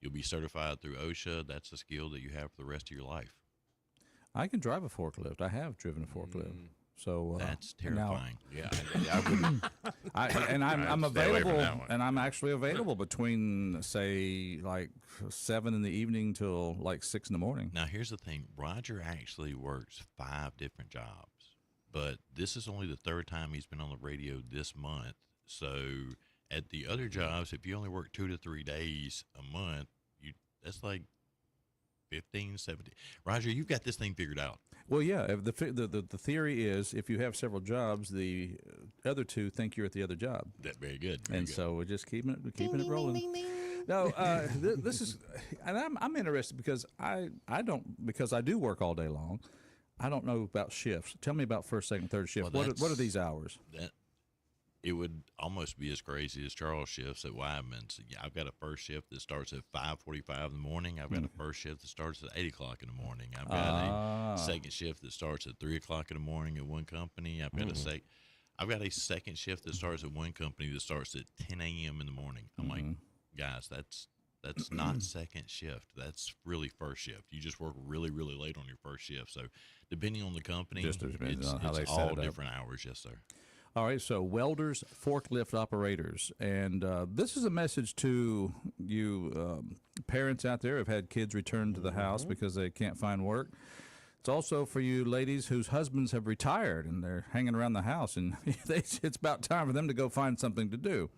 Speaker 7: You'll be certified through OSHA. That's a skill that you have for the rest of your life.
Speaker 1: I can drive a forklift. I have driven a forklift. So
Speaker 7: That's
Speaker 1: now-
Speaker 7: terrifying.
Speaker 3: Yeah, I wouldn't.
Speaker 1: I'm
Speaker 3: I'd stay away from
Speaker 1: available,
Speaker 3: that one.
Speaker 1: and I'm actually available between say like 7 in the evening till like 6 in the morning.
Speaker 7: Now, here's the thing. Roger actually works 5 different jobs, but this is only the 3rd time he's been on the radio this month. So at the other jobs, if you only work 2 to 3 days a month, that's like 15, 17. Roger, you've got this thing figured out.
Speaker 1: Well, yeah. If the theory is if you have several jobs, the other 2 think you're at the other job,
Speaker 7: That's very good. Very
Speaker 1: and
Speaker 7: good.
Speaker 1: so we're just keeping it rolling. No, this is, and I'm interested because I do work all day long. I don't know about shifts. Tell me about first, second, third shift.
Speaker 7: Well,
Speaker 1: What are these hours?
Speaker 7: It would almost be as crazy as Charles shifts at Wyman's. Yeah, I've got a first shift that starts at 5:45 in the morning. I've got a first shift that starts at 8 o'clock in the morning. I've got a second shift that starts at 3 o'clock in the morning at one company. I've got a second shift that starts at one company that starts at 10 a.m. in the morning. I'm like, guys, that's not second shift. That's really first shift. You just work really, really late on your first shift. So depending on the company,
Speaker 1: Just depends on how
Speaker 7: it's
Speaker 1: they set
Speaker 7: all
Speaker 1: it up.
Speaker 7: different hours. Yes, sir.
Speaker 1: All right, so welders, forklift operators, and this is a message to you parents out there who've had kids return to the house because they can't find work. It's also for you ladies whose husbands have retired and they're hanging around the house, and it's about time for them to go find something to do.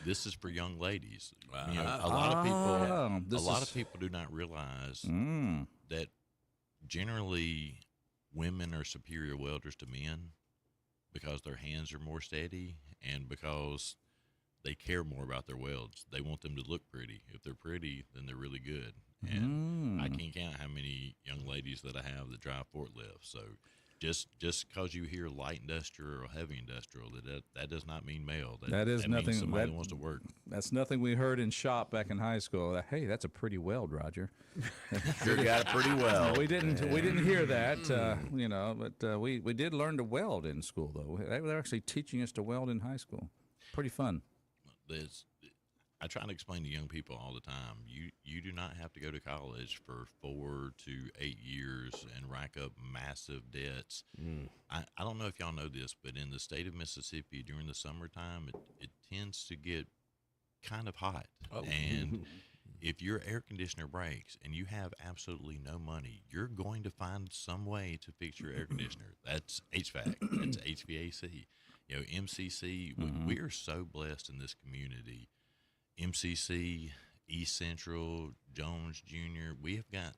Speaker 7: This is for young ladies. A lot of people do not realize that generally women are superior welders to men because their hands are more steady and because they care more about their welds. They want them to look pretty. If they're pretty, then they're really good. And I can't count how many young ladies that I have that drive forklifts. So just because you hear light industrial or heavy industrial, that does not mean male.
Speaker 1: That is
Speaker 7: that means
Speaker 1: nothing-
Speaker 7: somebody
Speaker 1: that-
Speaker 7: wants to work.
Speaker 1: That's nothing we heard in shop back in high school. Hey, that's a pretty weld, Roger.
Speaker 3: Sure got it pretty well.
Speaker 1: We didn't hear that, but we did learn to weld in school though. They were actually teaching us to weld in high school. Pretty fun.
Speaker 7: I try to explain to young people all the time, you do not have to go to college for 4 to 8 years and rack up massive debts. I don't know if y'all know this, but in the state of Mississippi during the summertime, it tends to get kind of hot. And if your air conditioner breaks and you have absolutely no money, you're going to find some way to fix your air conditioner. That's HVAC. That's HVAC. MCC, we are so blessed in this community. MCC, East Central, Jones Junior. We've got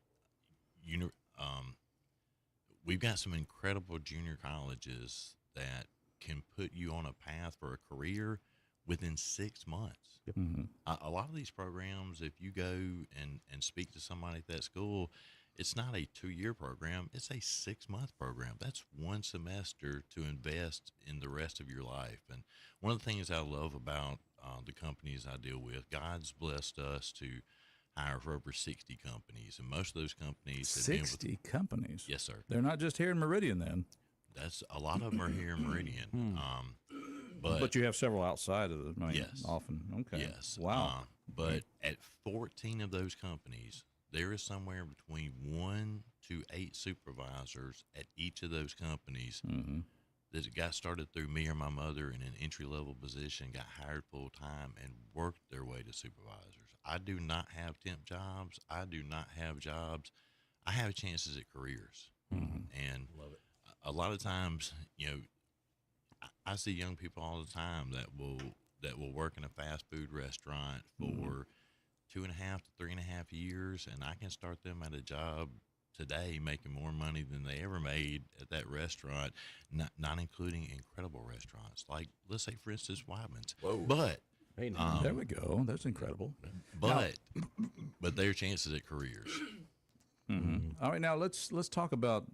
Speaker 7: some incredible junior colleges that can put you on a path for a career within 6 months.
Speaker 1: Yep.
Speaker 7: A lot of these programs, if you go and speak to somebody at that school, it's not a 2-year program. It's a 6-month program. That's one semester to invest in the rest of your life. And one of the things I love about the companies I deal with, God's blessed us to hire for over 60 companies. And most of those companies have
Speaker 1: 60 companies?
Speaker 7: Yes, sir.
Speaker 1: They're not just here in Meridian then?
Speaker 7: That's a lot of them are here in Meridian.
Speaker 1: But you have several outside of the
Speaker 7: yes.
Speaker 1: Often. Okay.
Speaker 7: Yes.
Speaker 1: Wow.
Speaker 7: But at 14 of those companies, there is somewhere between 1 to 8 supervisors at each of those companies that got started through me or my mother in an entry-level position, got hired full-time, and worked their way to supervisors. I do not have temp jobs. I do not have jobs. I have chances at careers. And love it. A lot of times, I see young people all the time that will work in a fast food restaurant for 2.5 to 3.5 years, and I can start them at a job today making more money than they ever made at that restaurant, not including incredible restaurants like, let's say, for instance, Wyman's.
Speaker 3: Whoa.
Speaker 7: But
Speaker 1: there we go. That's incredible.
Speaker 7: But their chances at careers.
Speaker 1: All right, now let's talk about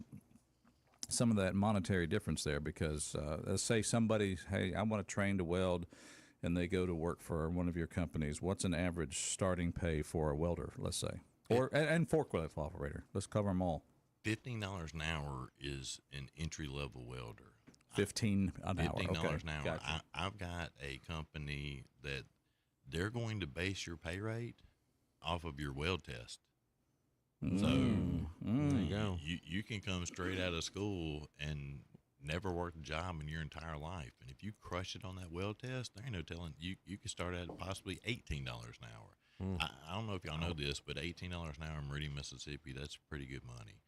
Speaker 1: some of that monetary difference there, because let's say somebody, hey, I want to train to weld, and they go to work for one of your companies. What's an average starting pay for a welder, let's say? And forklift operator. Let's cover them all.
Speaker 7: $15 an hour is an entry-level welder.
Speaker 1: $15 an hour.
Speaker 7: $15
Speaker 1: Okay.
Speaker 7: an hour.
Speaker 1: Gotcha.
Speaker 7: I've got a company that they're going to base your pay rate off of your weld test. So
Speaker 2: there you go.
Speaker 7: You can come straight out of school and never worked a job in your entire life, and if you crush it on that weld test, there ain't no telling. You can start at possibly $18 an hour. I don't know if y'all know this, but $18 an hour in Meridian, Mississippi, that's pretty good money.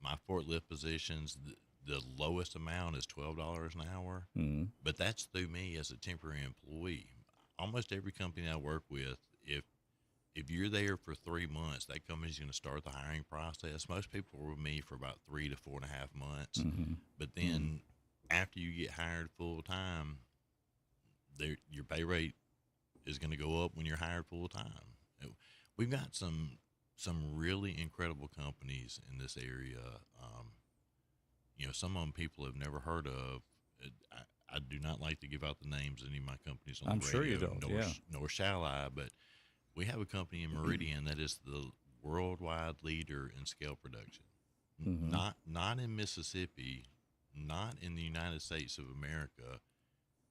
Speaker 7: My forklift positions, the lowest amount is $12 an hour, but that's through me as a temporary employee. Almost every company I work with, if you're there for 3 months, that company's going to start the hiring process. Most people are with me for about 3 to 4.5 months, but then after you get hired full time, your pay rate is going to go up when you're hired full time. We've got some really incredible companies in this area. Some of them people have never heard of. I do not like to give out the names of any of my companies on the radio.
Speaker 1: I'm sure you don't.
Speaker 7: Nor shall I. But we have a company in Meridian that is the worldwide leader in scale production. Not in Mississippi, not in the United States of America,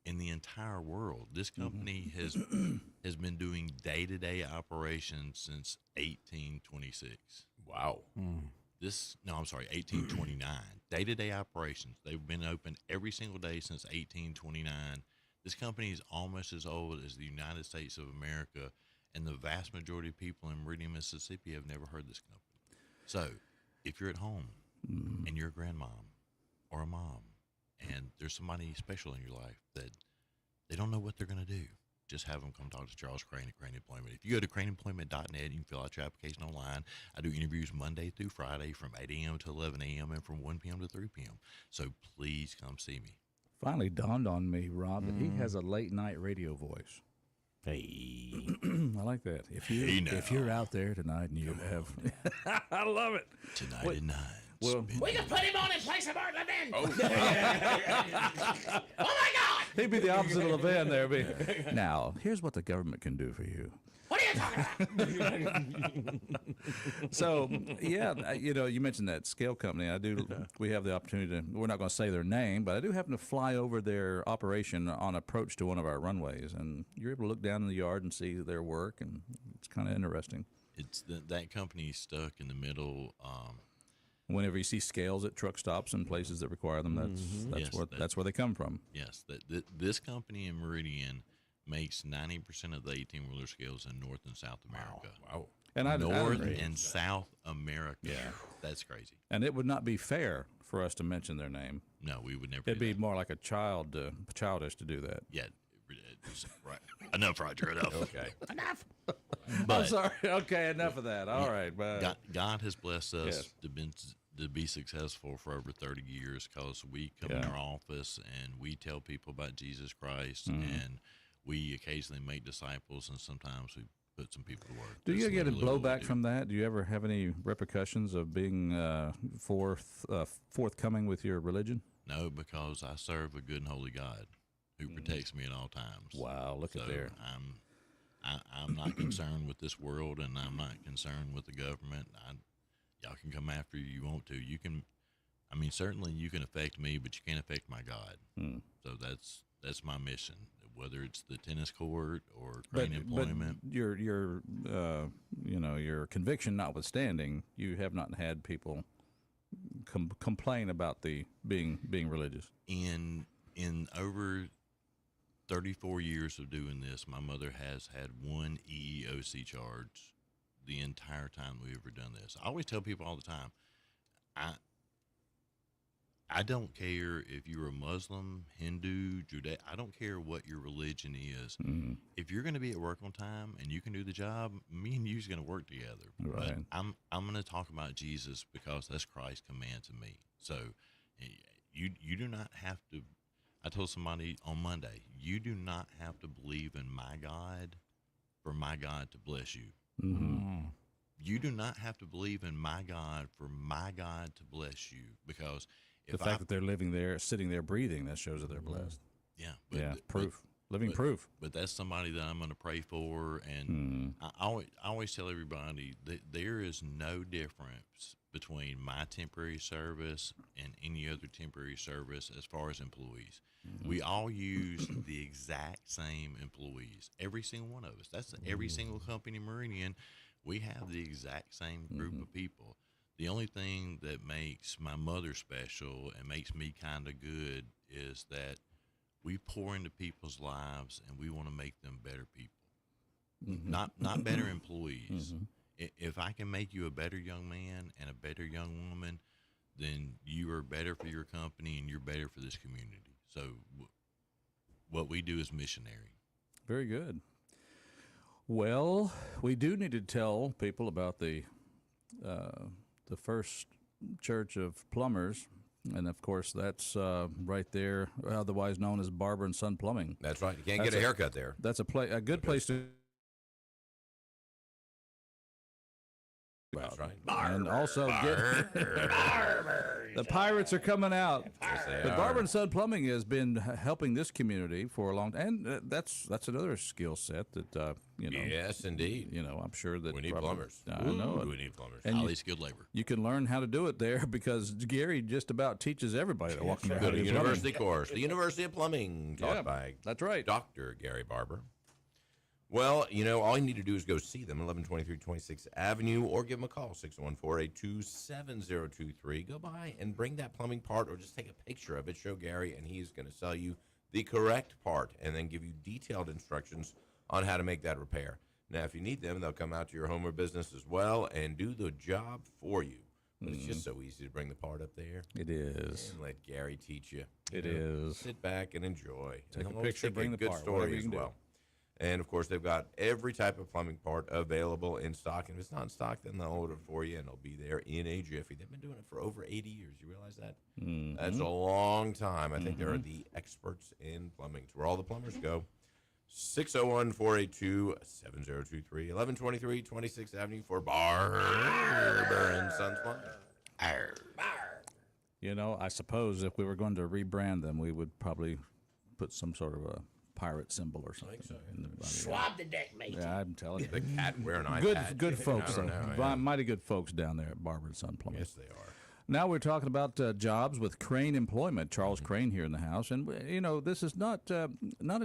Speaker 7: in the entire world. This company has been doing day-to-day operations since 1826.
Speaker 2: Wow.
Speaker 7: 1829. Day-to-day operations. They've been open every single day since 1829. This company is almost as old as the United States of America, and the vast majority of people in Meridian, Mississippi have never heard this company. So if you're at home and you're a grandmom or a mom, and there's somebody special in your life that they don't know what they're going to do, just have them come talk to Charles Crane at Crane Employment. If you go to craneemployment.net, you can fill out your application online. I do interviews Monday through Friday from 8 a.m. to 11 a.m. and from 1 p.m. to 3 p.m. So please come see me.
Speaker 1: Finally dawned on me, Rob, that he has a late-night radio voice.
Speaker 2: Hey.
Speaker 1: I like that. If you're out there tonight and you have... I love it.
Speaker 7: Tonight at 9.
Speaker 1: Well,
Speaker 2: We can put him on in place of Art Levin.
Speaker 3: Oh,
Speaker 2: Oh my God!
Speaker 1: he'd be the opposite of LeVan there. Now, here's what the government can do for you.
Speaker 2: What do
Speaker 1: So, yeah, you mentioned that scale company. We have the opportunity to, we're not going to say their name, but I do happen to fly over their operation on approach to one of our runways, and you're able to look down in the yard and see their work, and it's kind of interesting.
Speaker 7: It's that company stuck in the middle.
Speaker 1: Whenever you see scales at truck stops and places that require them, that's where they come from.
Speaker 7: Yes, this company in Meridian makes 90% of the 18-wheeler scales in North and South America.
Speaker 3: Wow.
Speaker 1: And
Speaker 7: North and South America. Yeah, that's crazy.
Speaker 1: And it would not be fair for us to mention their name.
Speaker 7: No, we would never.
Speaker 1: It'd be more like a childish to do that.
Speaker 7: Yeah, right. Enough, Roger. Enough.
Speaker 3: Okay.
Speaker 7: Enough.
Speaker 1: I'm sorry. Okay, enough of that. All right. But
Speaker 7: God has blessed us to be successful for over 30 years because we come in our office and we tell people about Jesus Christ, and we occasionally make disciples, and sometimes we put some people to work.
Speaker 1: Do you get a blowback from that? Do you ever have any repercussions of being forthcoming with your religion?
Speaker 7: No, because I serve a good and holy God who protects me at all times.
Speaker 1: Wow, look at there.
Speaker 7: I'm not concerned with this world, and I'm not concerned with the government. Y'all can come after you want to. You can, certainly you can affect me, but you can't affect my God. So that's my mission. Whether it's the tennis court or crane employment.
Speaker 1: But your conviction notwithstanding, you have not had people complain about the being religious.
Speaker 7: In over 34 years of doing this, my mother has had one EEOC charge the entire time we've ever done this. I always tell people all the time, I don't care if you're a Muslim, Hindu, Judaic. I don't care what your religion is. Mm-hmm. If you're going to be at work on time and you can do the job, me and you's going to work together.
Speaker 1: Right.
Speaker 7: But I'm going to talk about Jesus because that's Christ's command to me. So you do not have to. I told somebody on Monday, you do not have to believe in my God for my God to bless you.
Speaker 1: Mm-hmm.
Speaker 7: You do not have to believe in my God for my God to bless you, because
Speaker 1: the fact that they're living there, sitting there, breathing, that shows that they're blessed.
Speaker 7: Yeah.
Speaker 1: Proof. Living proof.
Speaker 7: But that's somebody that I'm going to pray for. And I always tell everybody that there is no difference between my temporary service and any other temporary service as far as employees. Mm-hmm. We all use the exact same employees, every single one of us. That's every single company in Meridian. We have the exact same group of people. The only thing that makes my mother special and makes me kind of good is that we pour into people's lives and we want to make them better people, not better employees. If I can make you a better young man and a better young woman, then you are better for your company and you're better for this community. So what we do is missionary.
Speaker 1: Very good. Well, we do need to tell people about the First Church of Plumbers, and of course that's right there, otherwise known as Barber and Son Plumbing.
Speaker 3: That's right. You can't get a haircut there.
Speaker 1: That's a good place to.
Speaker 3: That's right.
Speaker 1: And also the pirates are coming out.
Speaker 3: Yes,
Speaker 1: but Barber and Son Plumbing has been helping this community for a long time, and that's another skill set that
Speaker 3: Yes, indeed.
Speaker 1: I'm sure that
Speaker 3: We need plumbers.
Speaker 1: I know it.
Speaker 3: We need plumbers.
Speaker 1: And
Speaker 7: Highly skilled labor.
Speaker 1: You can learn how to do it there because Gary just about teaches everybody that walking
Speaker 3: Go
Speaker 1: around.
Speaker 3: to university course, the University of Plumbing, taught by
Speaker 1: that's right,
Speaker 3: Dr. Gary Barber. Well, all you need to do is go see them, 1123 26th Avenue, or give them a call, 614-827-0023. Go by and bring that plumbing part, or just take a picture of it, show Gary, and he's going to sell you the correct part and then give you detailed instructions on how to make that repair. Now, if you need them, they'll come out to your home or business as well and do the job for you. But it's just so easy to bring the part up there.
Speaker 1: It is.
Speaker 3: And let Gary teach you.
Speaker 1: It is.
Speaker 3: Sit back and enjoy.
Speaker 1: Take a picture, bring the
Speaker 3: good
Speaker 1: part.
Speaker 3: story as well. And, of course, they've got every type of plumbing part available in stock. And if it's not in stock, then they'll order it for you, and it'll be there in a jiffy. They've been doing it for over 80 years. You realize that? That's a long time. I think they're the experts in plumbing. It's where all the plumbers go. 601-482-7023, 1123 26th Avenue for Barber and Sons Plumbing.
Speaker 1: I suppose if we were going to rebrand them, we would probably put some sort of a pirate symbol or something.
Speaker 2: Swab the deck, mate.
Speaker 1: Yeah, I'm telling you.
Speaker 3: The cat wearing an eye patch.
Speaker 1: Good folks,
Speaker 3: I don't know,
Speaker 1: though. Mighty good folks down there at Barber & Son Plumbing.
Speaker 3: Yes, they are.
Speaker 1: Now we're talking about jobs with Crane Employment. Charles Crane here in the house, and this is not a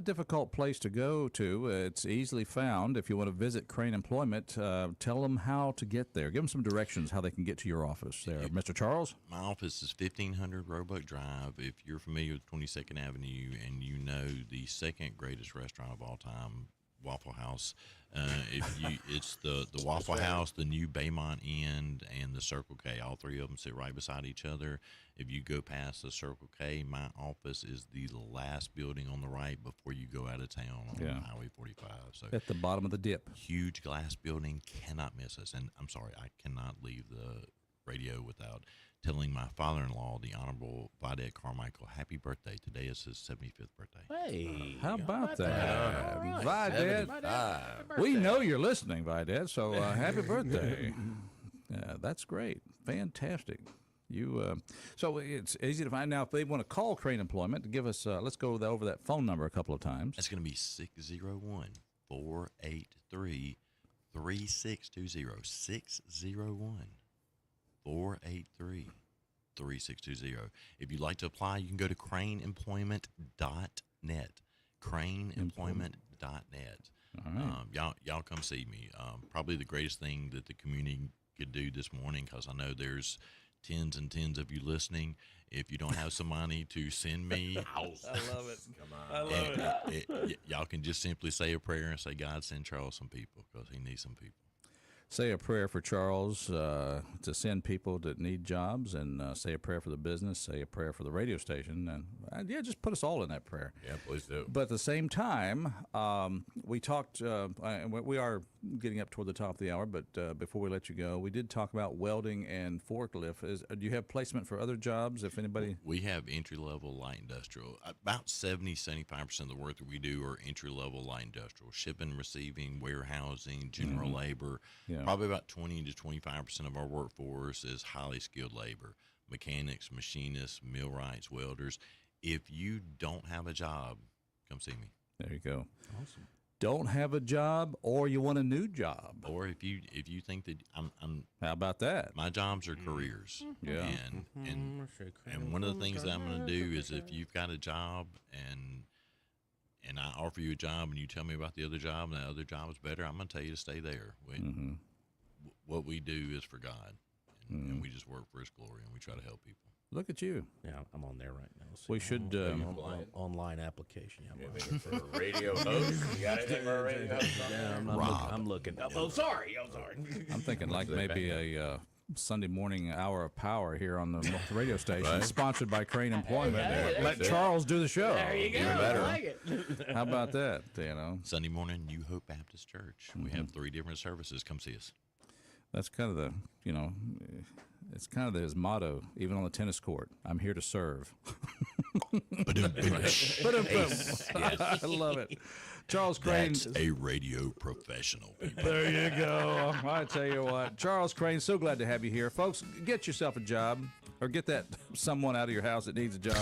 Speaker 1: difficult place to go to. It's easily found. If you want to visit Crane Employment, tell them how to get there. Give them some directions how they can get to your office there, Mr. Charles.
Speaker 7: My office is 1500 Roebuck Drive. If you're familiar with 22nd Avenue and you know the second greatest restaurant of all time, Waffle House. It's the Waffle House, the new Baymont Inn, and the Circle K. All three of them sit right beside each other. If you go past the Circle K, my office is the last building on the right before you go out of town on Highway 45. So
Speaker 1: at the bottom of the dip.
Speaker 7: Huge glass building, cannot miss us. And I'm sorry, I cannot leave the radio without telling my father-in-law, the Honorable Vidette Carmichael, happy birthday. Today is his 75th birthday.
Speaker 2: Hey,
Speaker 1: how about that?
Speaker 2: Right.
Speaker 1: Vidette, we know you're listening, Vidette, so happy birthday. That's great. Fantastic. So it's easy to find. Now, if they want to call Crane Employment, give us, let's go over that phone number a couple of times.
Speaker 7: That's going to be 601-483-3620. 601-483-3620. If you'd like to apply, you can go to craneemployment.net. Craneemployment.net.
Speaker 1: All right.
Speaker 7: Y'all come see me. Probably the greatest thing that the community could do this morning, because I know there's tens and tens of you listening. If you don't have some money to send me,
Speaker 2: I love it.
Speaker 3: Come on.
Speaker 2: I love
Speaker 7: it. Y'all can just simply say a prayer and say, God, send Charles some people, because he needs some people.
Speaker 1: Say a prayer for Charles to send people that need jobs, and say a prayer for the business, say a prayer for the radio station, and just put us all in that prayer.
Speaker 3: Yeah, please do.
Speaker 1: But at the same time, we talked, we are getting up toward the top of the hour, but before we let you go, we did talk about welding and forklift. Do you have placement for other jobs, if anybody?
Speaker 7: We have entry-level light industrial. About 70-75% of the work that we do are entry-level light industrial, shipping, receiving, warehousing, general labor.
Speaker 1: Yeah.
Speaker 7: Probably about 20 to 25% of our workforce is highly skilled labor, mechanics, machinists, millwrights, welders. If you don't have a job, come see me.
Speaker 1: There you go.
Speaker 2: Awesome.
Speaker 1: Don't have a job, or you want a new job,
Speaker 7: or if you think that I'm
Speaker 1: how about that?
Speaker 7: My jobs are careers.
Speaker 1: Yeah.
Speaker 7: And one of the things that I'm going to do is, if you've got a job and I offer you a job and you tell me about the other job and that other job is better, I'm going to tell you to stay there. What we do is for God, and we just work for His glory, and we try to help people.
Speaker 1: Look at you.
Speaker 2: Yeah, I'm on there right now.
Speaker 1: We should
Speaker 2: online application. Yeah,
Speaker 3: for a radio host. You got anything for a radio host?
Speaker 2: Yeah, I'm looking. Oh, sorry.
Speaker 1: I'm thinking like maybe a Sunday morning hour of power here on the radio station, sponsored by Crane Employment. Let Charles do the show.
Speaker 2: There you go.
Speaker 3: Even better.
Speaker 2: I like it.
Speaker 1: How about that?
Speaker 7: Sunday morning, New Hope Baptist Church. We have 3 different services. Come see us.
Speaker 1: That's kind of the, it's kind of his motto, even on the tennis court. I'm here to serve. I love it. Charles Crane.
Speaker 7: That's a radio professional, people.
Speaker 1: There you go. I tell you what. Charles Crane, so glad to have you here. Folks, get yourself a job, or get that someone out of your house that needs a job.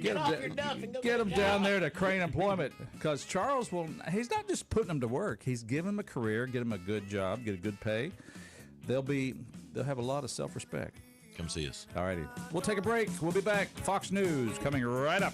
Speaker 1: Get them down there to Crane Employment, because Charles he's not just putting them to work. He's giving them a career, get them a good job, get a good pay. They'll have a lot of self-respect.
Speaker 7: Come see us.
Speaker 1: All righty. We'll take a break. We'll be back. Fox News coming right up.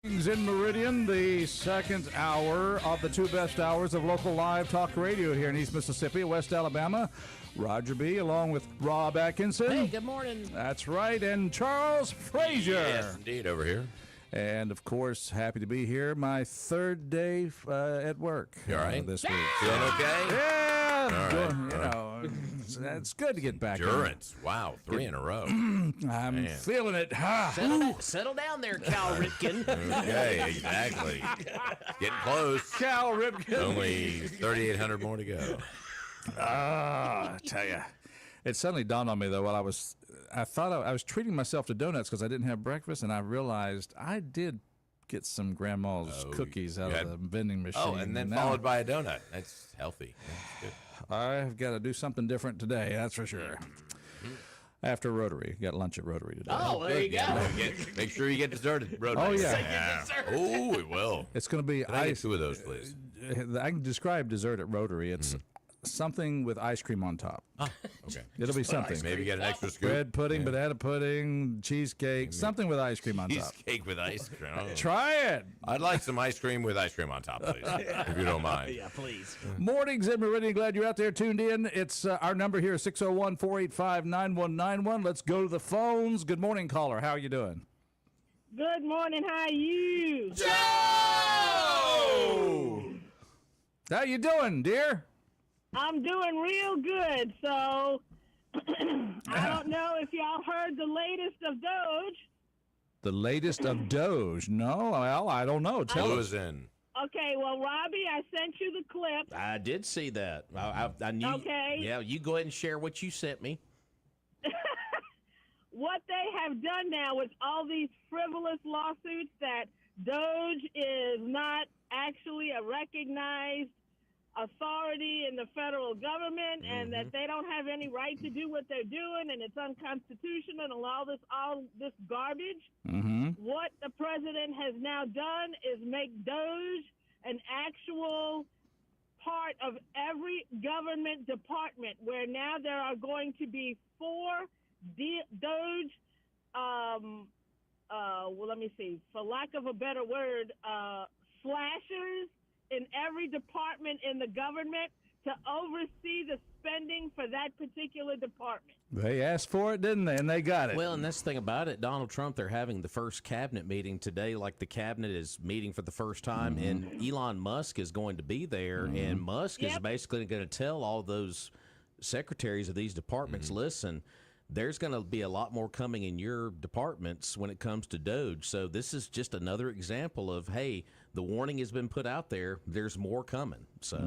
Speaker 1: In Meridian, the second hour of the 2 best hours of local live talk radio here in East Mississippi, West Alabama. Roger B. along with Rob Atkinson.
Speaker 2: Hey, good morning.
Speaker 1: That's right, and Charles Frazier.
Speaker 3: Yes, indeed, over here.
Speaker 1: And, of course, happy to be here. My third day at work
Speaker 3: You all right?
Speaker 1: this week.
Speaker 3: Feeling okay?
Speaker 1: Yeah,
Speaker 3: All right,
Speaker 1: you know, it's good to get back.
Speaker 3: Endurance. Wow, 3 in a row.
Speaker 1: I'm feeling it.
Speaker 2: Settle down there, Cal Ripken.
Speaker 3: Okay, exactly. Getting close.
Speaker 1: Cal Ripken.
Speaker 3: Only 3,800 more to go.
Speaker 1: I tell you. It suddenly dawned on me, though, while I thought I was treating myself to donuts because I didn't have breakfast, and I realized I did get some grandma's cookies out of the vending machine.
Speaker 3: Oh, and then followed by a donut. That's healthy. That's good.
Speaker 1: I've got to do something different today, that's for sure. After Rotary. Got lunch at Rotary today.
Speaker 2: Oh, there you go.
Speaker 3: Make sure you get dessert at Rotary.
Speaker 1: Oh, yeah.
Speaker 3: Oh, we will.
Speaker 1: It's going to be
Speaker 3: Can I get 2 of those, please?
Speaker 1: I can describe dessert at Rotary. It's something with ice cream on top.
Speaker 3: Okay.
Speaker 1: It'll be something.
Speaker 3: Maybe get an extra scoop.
Speaker 1: Bread pudding, banana pudding, cheesecake, something with ice cream on top.
Speaker 3: Cheesecake with ice cream. Oh.
Speaker 1: Try it.
Speaker 3: I'd like some ice cream with ice cream on top, please, if you don't mind.
Speaker 2: Yeah, please.
Speaker 1: Mornings in Meridian. Glad you're out there tuned in. It's our number here is 601-485-9191. Let's go to the phones. Good morning, caller. How are you doing?
Speaker 6: Good morning. How are you?
Speaker 1: Joe! How you doing, dear?
Speaker 6: I'm doing real good. So I don't know if y'all heard the latest of Doge.
Speaker 1: The latest of Doge? No, well, I don't know. Tell
Speaker 3: Blue
Speaker 1: us.
Speaker 3: is in.
Speaker 6: Okay, well, Robbie, I sent you the clip.
Speaker 2: I did see that. I knew.
Speaker 6: Okay.
Speaker 2: Yeah, you go ahead and share what you sent me.
Speaker 6: What they have done now with all these frivolous lawsuits that Doge is not actually a recognized authority in the federal government and that they don't have any right to do what they're doing and it's unconstitutional and all this garbage. What the president has now done is make Doge an actual part of every government department where now there are going to be 4 Doge well, let me see, for lack of a better word, slashers in every department in the government to oversee the spending for that particular department.
Speaker 1: They asked for it, didn't they? And they got it.
Speaker 2: Well, and that's the thing about it. Donald Trump, they're having the first cabinet meeting today, like the cabinet is meeting for the first time, and Elon Musk is going to be there, and Musk is basically going to tell all those secretaries of these departments, listen, there's going to be a lot more coming in your departments when it comes to Doge. So this is just another example of, hey, the warning has been put out there. There's more coming. So,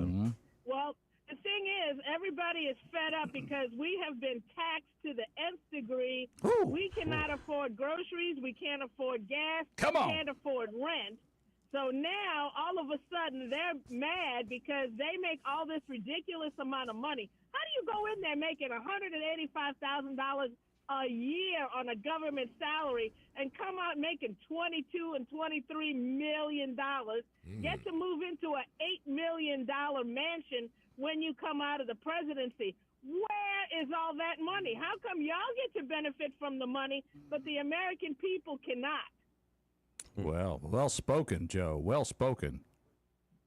Speaker 6: well, the thing is, everybody is fed up because we have been taxed to the nth degree. We cannot afford groceries. We can't afford gas.
Speaker 1: Come on.
Speaker 6: We can't afford rent. So now, all of a sudden, they're mad because they make all this ridiculous amount of money. How do you go in there making $185,000 a year on a government salary and come out making $22 and $23 million, get to move into an $8 million mansion when you come out of the presidency? Where is all that money? How come y'all get to benefit from the money, but the American people cannot?
Speaker 1: Well spoken, Joe. Well spoken.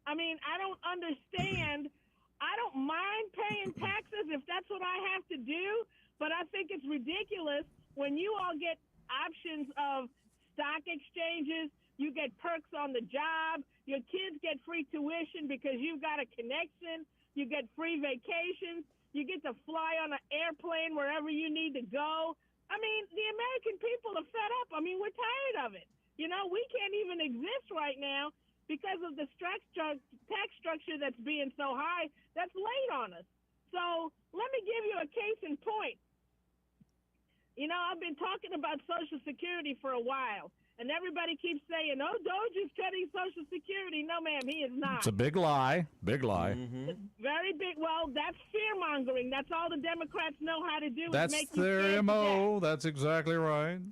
Speaker 6: I mean, I don't understand. I don't mind paying taxes if that's what I have to do, but I think it's ridiculous when you all get options of stock exchanges, you get perks on the job, your kids get free tuition because you've got a connection, you get free vacations, you get to fly on an airplane wherever you need to go. I mean, the American people are fed up. I mean, we're tired of it. You know, we can't even exist right now because of the tax structure that's being so high that's laid on us. So let me give you a case in point. You know, I've been talking about Social Security for a while, and everybody keeps saying, oh, Doge is cutting Social Security. No, ma'am, he is not.
Speaker 1: It's a big lie. Big lie.
Speaker 6: It's very big. Well, that's fear-mongering. That's all the Democrats know how to do.
Speaker 1: That's
Speaker 6: is make you
Speaker 1: their
Speaker 6: scared to
Speaker 1: MO. That's exactly right.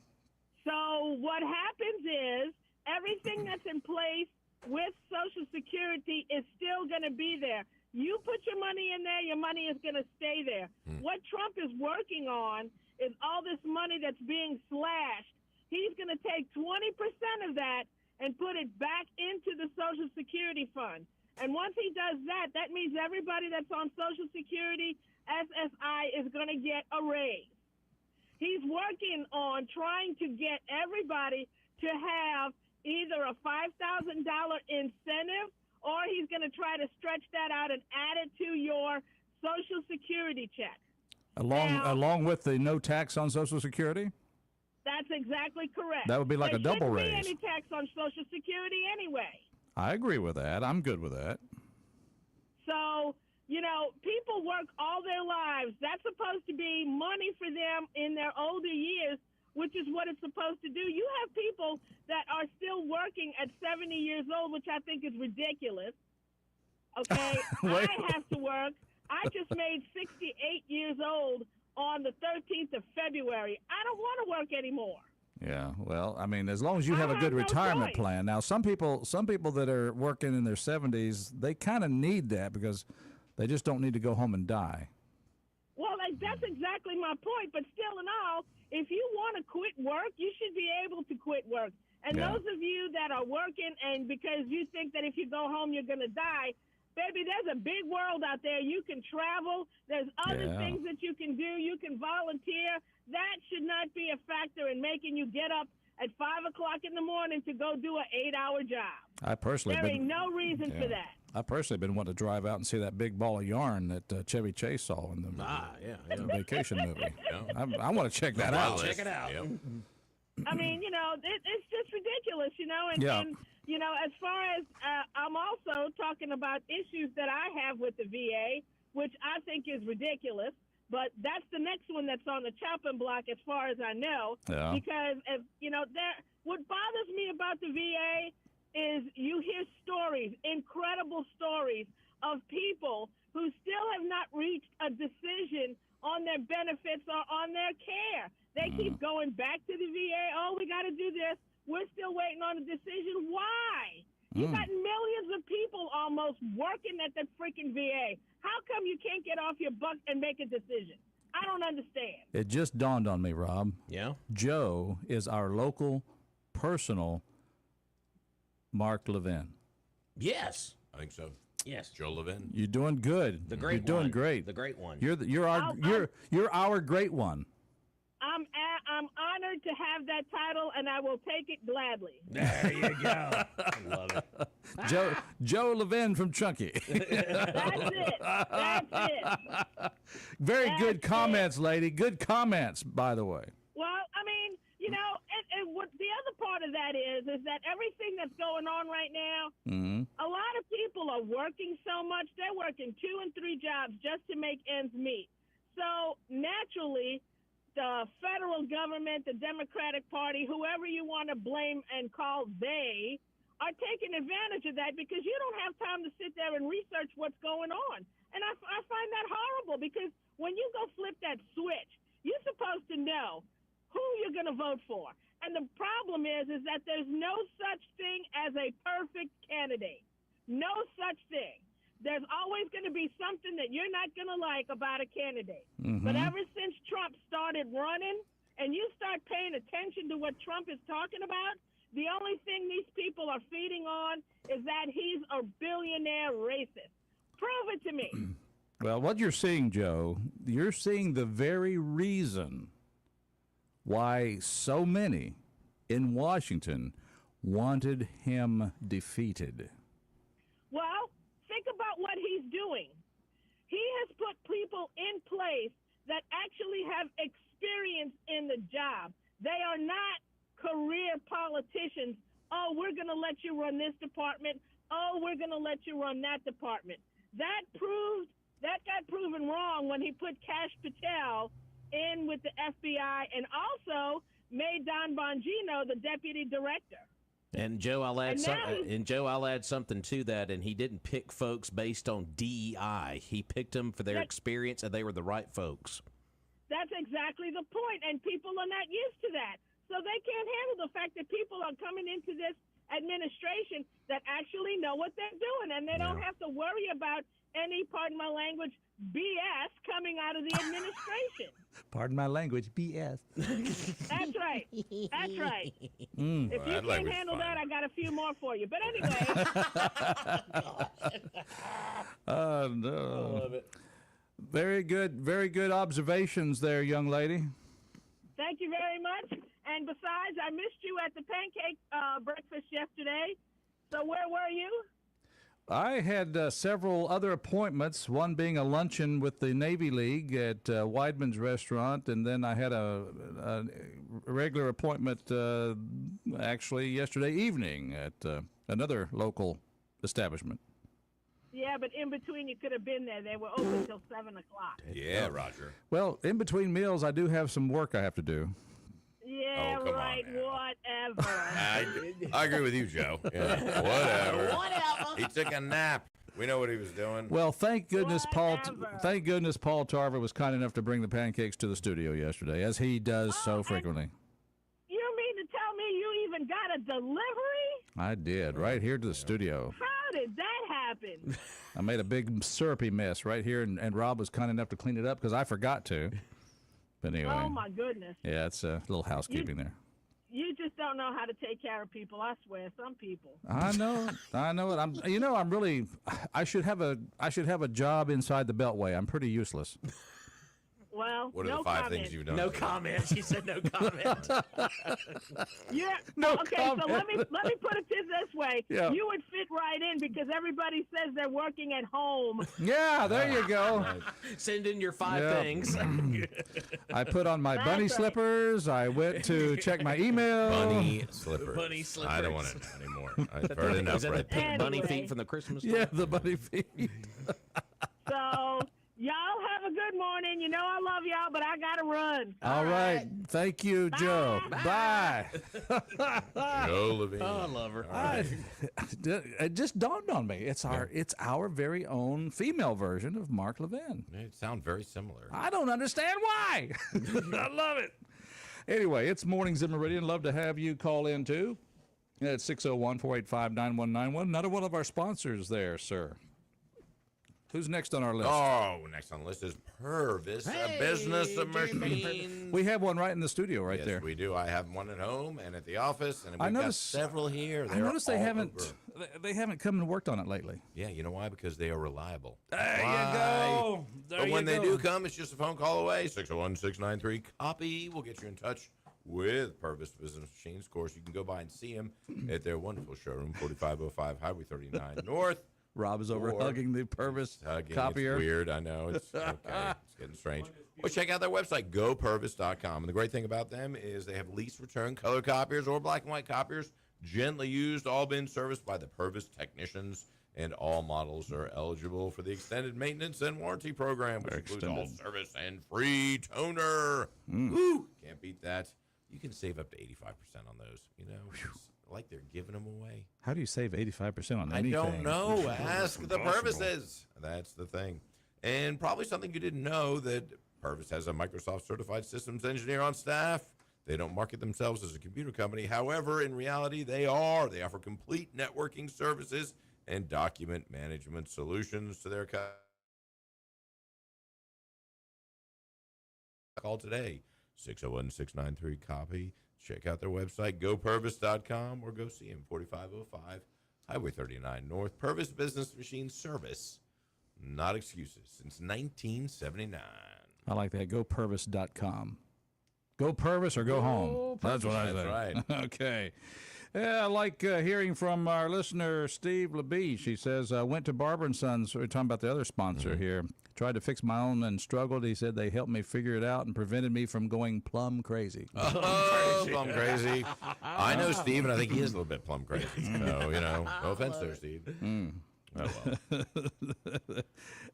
Speaker 6: So what happens is everything that's in place with Social Security is still going to be there. You put your money in there, your money is going to stay there. What Trump is working on is all this money that's being slashed. He's going to take 20% of that
Speaker 8: and put it back into the Social Security fund. And once he does that, that means everybody that's on Social Security, SSI, is going to get a raise. He's working on trying to get everybody to have either a $5,000 incentive, or he's going to try to stretch that out and add it to your Social Security check.
Speaker 1: Along with the no tax on Social Security?
Speaker 8: That's exactly correct.
Speaker 1: That would be like a double raise.
Speaker 8: There shouldn't be any tax on Social Security anyway.
Speaker 1: I agree with that. I'm good with that.
Speaker 8: So, people work all their lives. That's supposed to be money for them in their older years, which is what it's supposed to do. You have people that are still working at 70 years old, which I think is ridiculous. Okay? I have to work. I just made 68 years old on the 13th of February. I don't want to work anymore.
Speaker 1: Yeah, well, I mean, as long as you have a good retirement plan. Now, some people that are working in their 70s, they kind of need that because they just don't need to go home and die.
Speaker 8: Well, that's exactly my point. But still and all, if you want to quit work, you should be able to quit work. And those of you that are working and because you think that if you go home you're going to die, baby, there's a big world out there. You can travel. There's other things that you can do. You can volunteer. That should not be a factor in making you get up at 5 o'clock in the morning to go do an 8-hour job. There ain't no reason for that.
Speaker 1: I personally been wanting to drive out and see that big ball of yarn that Chevy Chase saw in the vacation movie. I want to check that out.
Speaker 2: Check it out.
Speaker 1: Yep.
Speaker 8: I mean, it's just ridiculous, and as far as I'm also talking about issues that I have with the VA, which I think is ridiculous. But that's the next one that's on the chopping block, as far as I know. Yeah. Because what bothers me about the VA is you hear stories, incredible stories of people who still have not reached a decision on their benefits or on their care. They keep going back to the VA. Oh, we got to do this. We're still waiting on a decision. Why? You got millions of people almost working at the freaking VA. How come you can't get off your butt and make a decision? I don't understand.
Speaker 1: It just dawned on me, Rob.
Speaker 2: Yeah?
Speaker 1: Joe is our local personal Mark Levin.
Speaker 2: Yes.
Speaker 3: I think so.
Speaker 2: Yes.
Speaker 3: Joe Levin.
Speaker 1: You're doing good.
Speaker 2: The great
Speaker 1: You're
Speaker 2: one.
Speaker 1: doing great.
Speaker 2: The great one.
Speaker 1: You're our great one.
Speaker 8: I'm honored to have that title, and I will take it gladly.
Speaker 2: There you go. I love it.
Speaker 1: Joe Levin from Chunky.
Speaker 8: That's it.
Speaker 1: Very good comments, lady. Good comments, by the way.
Speaker 8: Well, I mean, and what the other part of that is that everything that's going on right now, a lot of people are working so much. They're working 2 and 3 jobs just to make ends meet. So naturally, the federal government, the Democratic Party, whoever you want to blame and call they, are taking advantage of that because you don't have time to sit there and research what's going on. And I find that horrible because when you go flip that switch, you're supposed to know who you're going to vote for. And the problem is that there's no such thing as a perfect candidate. No such thing. There's always going to be something that you're not going to like about a candidate. But ever since Trump started running and you start paying attention to what Trump is talking about, the only thing these people are feeding on is that he's a billionaire racist. Prove it to me.
Speaker 1: Well, what you're seeing, Joe, you're seeing the very reason why so many in Washington wanted him defeated.
Speaker 8: Well, think about what he's doing. He has put people in place that actually have experience in the job. They are not career politicians. Oh, we're going to let you run this department. Oh, we're going to let you run that department. That got proven wrong when he put Kash Patel in with the FBI and also made Don Bongino the deputy director.
Speaker 2: And Joe, I'll add something to that. And he didn't pick folks based on DEI. He picked them for their experience, and they were the right folks.
Speaker 8: That's exactly the point, and people are not used to that. So So they can't handle the fact that people are coming into this administration that actually know what they're doing, and they don't have to worry about any, pardon my language, BS coming out of the administration.
Speaker 1: Pardon my language, BS.
Speaker 8: That's right. That's right. If you can't handle that, I got a few more for you. But anyway.
Speaker 1: Oh, no.
Speaker 2: I love it.
Speaker 1: Very good observations there, young lady.
Speaker 8: Thank you very much. And besides, I missed you at the pancake breakfast yesterday. So where were you?
Speaker 1: I had several other appointments, one being a luncheon with the Navy League at Weidman's Restaurant, and then I had a regular appointment actually yesterday evening at another local establishment.
Speaker 8: Yeah, but in between you could have been there. They were open till 7 o'clock.
Speaker 3: Yeah, Roger.
Speaker 1: Well, in between meals, I do have some work I have to do.
Speaker 8: Yeah,
Speaker 3: Oh, come on
Speaker 8: right,
Speaker 3: now.
Speaker 8: whatever.
Speaker 3: I agree with you, Joe. Yeah, whatever. He took a nap. We know what he was doing.
Speaker 1: Well, thank goodness Paul
Speaker 8: Whatever.
Speaker 1: Tarver was kind enough to bring the pancakes to the studio yesterday, as he does so frequently.
Speaker 8: You mean to tell me you even got a delivery?
Speaker 1: I did, right here to the studio.
Speaker 8: How did that happen?
Speaker 1: I made a big syrupy mess right here, and Rob was kind enough to clean it up because I forgot to. But anyway.
Speaker 8: Oh, my goodness.
Speaker 1: Yeah, it's a little housekeeping there.
Speaker 8: You just don't know how to take care of people, I swear. Some people.
Speaker 1: I know it. I should have a job inside the Beltway. I'm pretty useless.
Speaker 8: Well,
Speaker 3: What are
Speaker 8: no
Speaker 3: the five
Speaker 8: comment.
Speaker 3: things you've done?
Speaker 2: No comment. She said no comment.
Speaker 8: Yeah.
Speaker 1: No
Speaker 8: okay,
Speaker 1: comment.
Speaker 8: so let me put it this way.
Speaker 1: Yeah.
Speaker 8: You would fit right in because everybody says they're working at home.
Speaker 1: Yeah, there you go.
Speaker 2: Send in your 5
Speaker 1: Yeah.
Speaker 2: things.
Speaker 1: I put on my bunny
Speaker 8: right.
Speaker 1: slippers. I went to check my email.
Speaker 3: Bunny slippers.
Speaker 2: Bunny
Speaker 3: I don't want
Speaker 2: slippers.
Speaker 3: it anymore. I've heard enough
Speaker 2: Is that the
Speaker 3: right
Speaker 2: pink
Speaker 3: there.
Speaker 2: bunny
Speaker 8: Anyway.
Speaker 2: feet from the Christmas
Speaker 1: Yeah,
Speaker 2: tree?
Speaker 1: the bunny feet.
Speaker 8: So y'all have a good morning. You know I love y'all, but I gotta run.
Speaker 1: All right. Thank you, Joe. Bye.
Speaker 3: Joe Levine.
Speaker 2: Oh, I love her.
Speaker 1: It just dawned on me. It's our very own female version of Mark Levin.
Speaker 3: They sound very similar.
Speaker 1: I don't understand why. I love it. Anyway, it's Mornings in Meridian. Love to have you call in too. At 601-485-9191. Another one of our sponsors there, sir. Who's next on our list?
Speaker 3: Oh, next on the list is Purvis, a business of machines.
Speaker 1: We have one right in the studio right
Speaker 3: Yes,
Speaker 1: there.
Speaker 3: we do. I have one at home and at the office, and
Speaker 1: I
Speaker 3: we've got
Speaker 1: noticed-
Speaker 3: several here.
Speaker 1: I
Speaker 3: They're
Speaker 1: noticed they
Speaker 3: all
Speaker 1: haven't
Speaker 3: over.
Speaker 1: they haven't come and worked on it lately.
Speaker 3: Yeah, you know why? Because they are reliable.
Speaker 1: There you
Speaker 3: Why?
Speaker 1: go.
Speaker 3: But when they do come, it's just a phone call away. 601-693-COPY. We'll get you in touch with Purvis Business Machines. Of course, you can go by and see them at their wonderful showroom, 4505 Highway 39 North.
Speaker 1: Rob is over
Speaker 3: Or
Speaker 1: hugging the Purvis
Speaker 3: Hugging.
Speaker 1: copier.
Speaker 3: It's weird. I know. It's okay. It's getting strange. Or check out their website, gopurvis.com. And the great thing about them is they have lease return color copiers or black and white copiers, gently used, all been serviced by the Purvis technicians, and all models are eligible for the extended maintenance and warranty program, which includes all service and free toner. Woo! Can't beat that. You can save up to 85% on those. You know, it's like they're giving them away.
Speaker 1: How do you save 85% on anything?
Speaker 3: I don't know. Ask the Purvises. That's the thing. And probably something you didn't know, that Purvis has a Microsoft certified systems engineer on staff. They don't market themselves as a computer company. However, in reality, they are. They offer complete networking services and document management solutions to their customers. Call today, 601-693-COPY. Check out their website, gopurvis.com, or go see them, 4505 Highway 39 North. Purvis Business Machine Service. Not excuses. Since 1979.
Speaker 1: I like that. GoPurvis.com. Go Purvis or go home. That's what I say.
Speaker 3: That's right.
Speaker 1: Okay. Yeah, I like hearing from our listener, Steve LeBee. She says, I went to Barber & Sons. We're talking about the other sponsor here. Tried to fix my own and struggled. He said they helped me figure it out and prevented me from going plumb crazy.
Speaker 3: Oh, plum crazy. I know Steve, and I think he is a little bit plum crazy. So, you know, no offense there, Steve. Oh,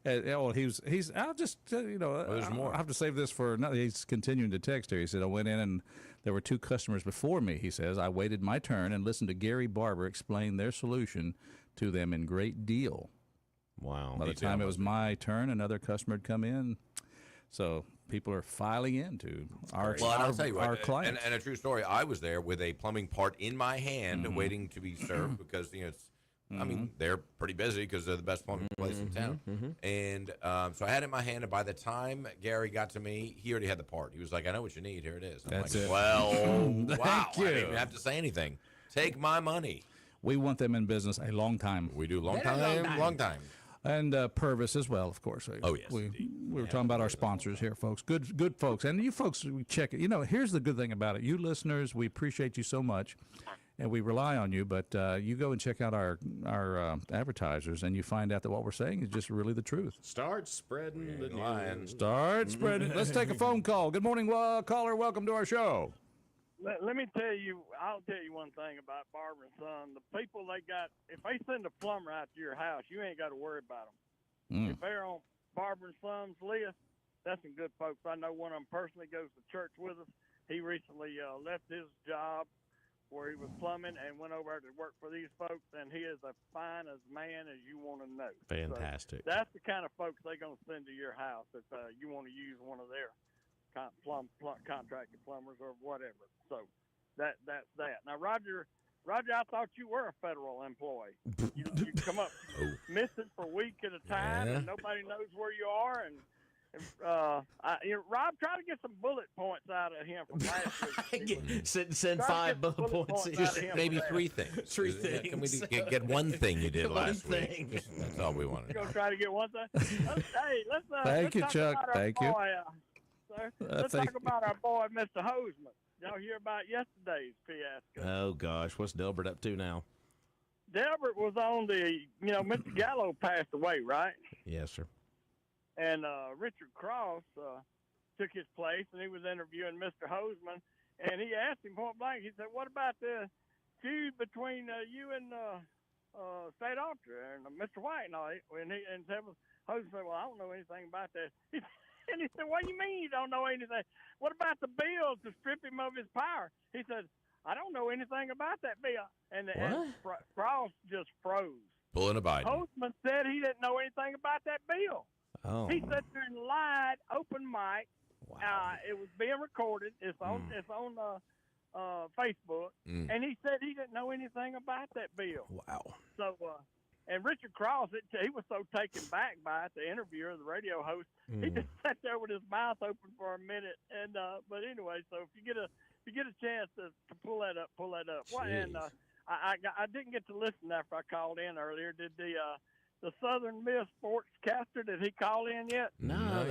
Speaker 1: well, he's. I'll just
Speaker 3: there's more.
Speaker 1: I'll have to save this for another. He's continuing to text here. He said, I went in and there were 2 customers before me. He says, I waited my turn and listened to Gary Barber explain their solution to them in great deal.
Speaker 2: Wow.
Speaker 1: By the time it was my turn, another customer had come in. So people are filing into our
Speaker 3: Well, and I'll tell you
Speaker 1: our
Speaker 3: what,
Speaker 1: clients.
Speaker 3: and a true story. I was there with a plumbing part in my hand, waiting to be served because it's. I mean, they're pretty busy because they're the best plumbing place in town. And so I had it in my hand, and by the time Gary got to me, he already had the part. He was like, "I know what you need. Here it is." I'm
Speaker 1: That's
Speaker 3: like,
Speaker 1: it.
Speaker 3: Well, wow!
Speaker 1: Thank you.
Speaker 3: I didn't even have to say anything. Take my money.
Speaker 1: We want them in business a long time.
Speaker 3: We do long time.
Speaker 1: And Purvis as well, of course.
Speaker 3: Oh, yes,
Speaker 1: we
Speaker 3: indeed.
Speaker 1: were talking about our sponsors here, folks. Good folks, and you folks, we check it. You know, here's the good thing about it. You listeners, we appreciate you so much, and we rely on you. But you go and check out our advertisers, and you find out that what we're saying is just really the truth.
Speaker 2: Start spreading the news.
Speaker 1: Start spreading. Let's take a phone call. Good morning, caller. Welcome to our show.
Speaker 6: Let me tell you, I'll tell you one thing about Barbara and Son. The people they got, if they send a plumber out to your house, you ain't got to worry about them. If they're on Barbara and Son's list, that's some good folks. I know one of them personally goes to church with us. He recently left his job where he was plumbing and went over to work for these folks, and he is as fine as man as you want to know.
Speaker 2: Fantastic.
Speaker 6: So that's the kind of folks they're going to send to your house if you want to use one of their contracted plumbers or whatever. So that's that. Now, Roger, I thought you were a federal employee. You come up missing for a week at a time, and nobody knows where you are. And Rob, try to get some bullet points out of him from last week.
Speaker 2: Send 5 bullet points.
Speaker 3: Just maybe 3 things.
Speaker 2: 3 things.
Speaker 3: Can we get one thing you did last week? That's all we wanted.
Speaker 6: You're going to try to get one thing? Hey, let's
Speaker 1: Thank you,
Speaker 6: talk
Speaker 1: Chuck.
Speaker 6: about our
Speaker 1: Thank you.
Speaker 6: boy, sir. Let's talk about our boy, Mr. Hoseman. Y'all hear about yesterday's fiasco?
Speaker 2: Oh, gosh. What's Delbert up to now?
Speaker 6: Delbert was on Mr. Gallo passed away, right?
Speaker 2: Yes, sir.
Speaker 6: And Richard Cross took his place, and he was interviewing Mr. Hoseman, and he asked him point blank, he said, what about the feud between you and state auditor and Mr. White? And Hoseman said, well, I don't know anything about that. And he said, what do you mean you don't know anything? What about the bill to strip him of his power? He said, I don't know anything about that bill. And Cross just froze.
Speaker 3: Pulling a Biden.
Speaker 6: Hoseman said he didn't know anything about that bill.
Speaker 2: Oh.
Speaker 6: He sat there and lied, open mic.
Speaker 2: Wow.
Speaker 6: It was being recorded. It's on Facebook. And he said he didn't know anything about that bill.
Speaker 2: Wow.
Speaker 6: So, and Richard Cross, he was so taken back by it, the interviewer, the radio host, he just sat there with his mouth open for a minute. And but anyway, so if you get a chance to pull that up, pull that up. Well, and I didn't get to listen after I called in earlier. Did the Southern Miss sportscaster, did he call in yet?
Speaker 2: No.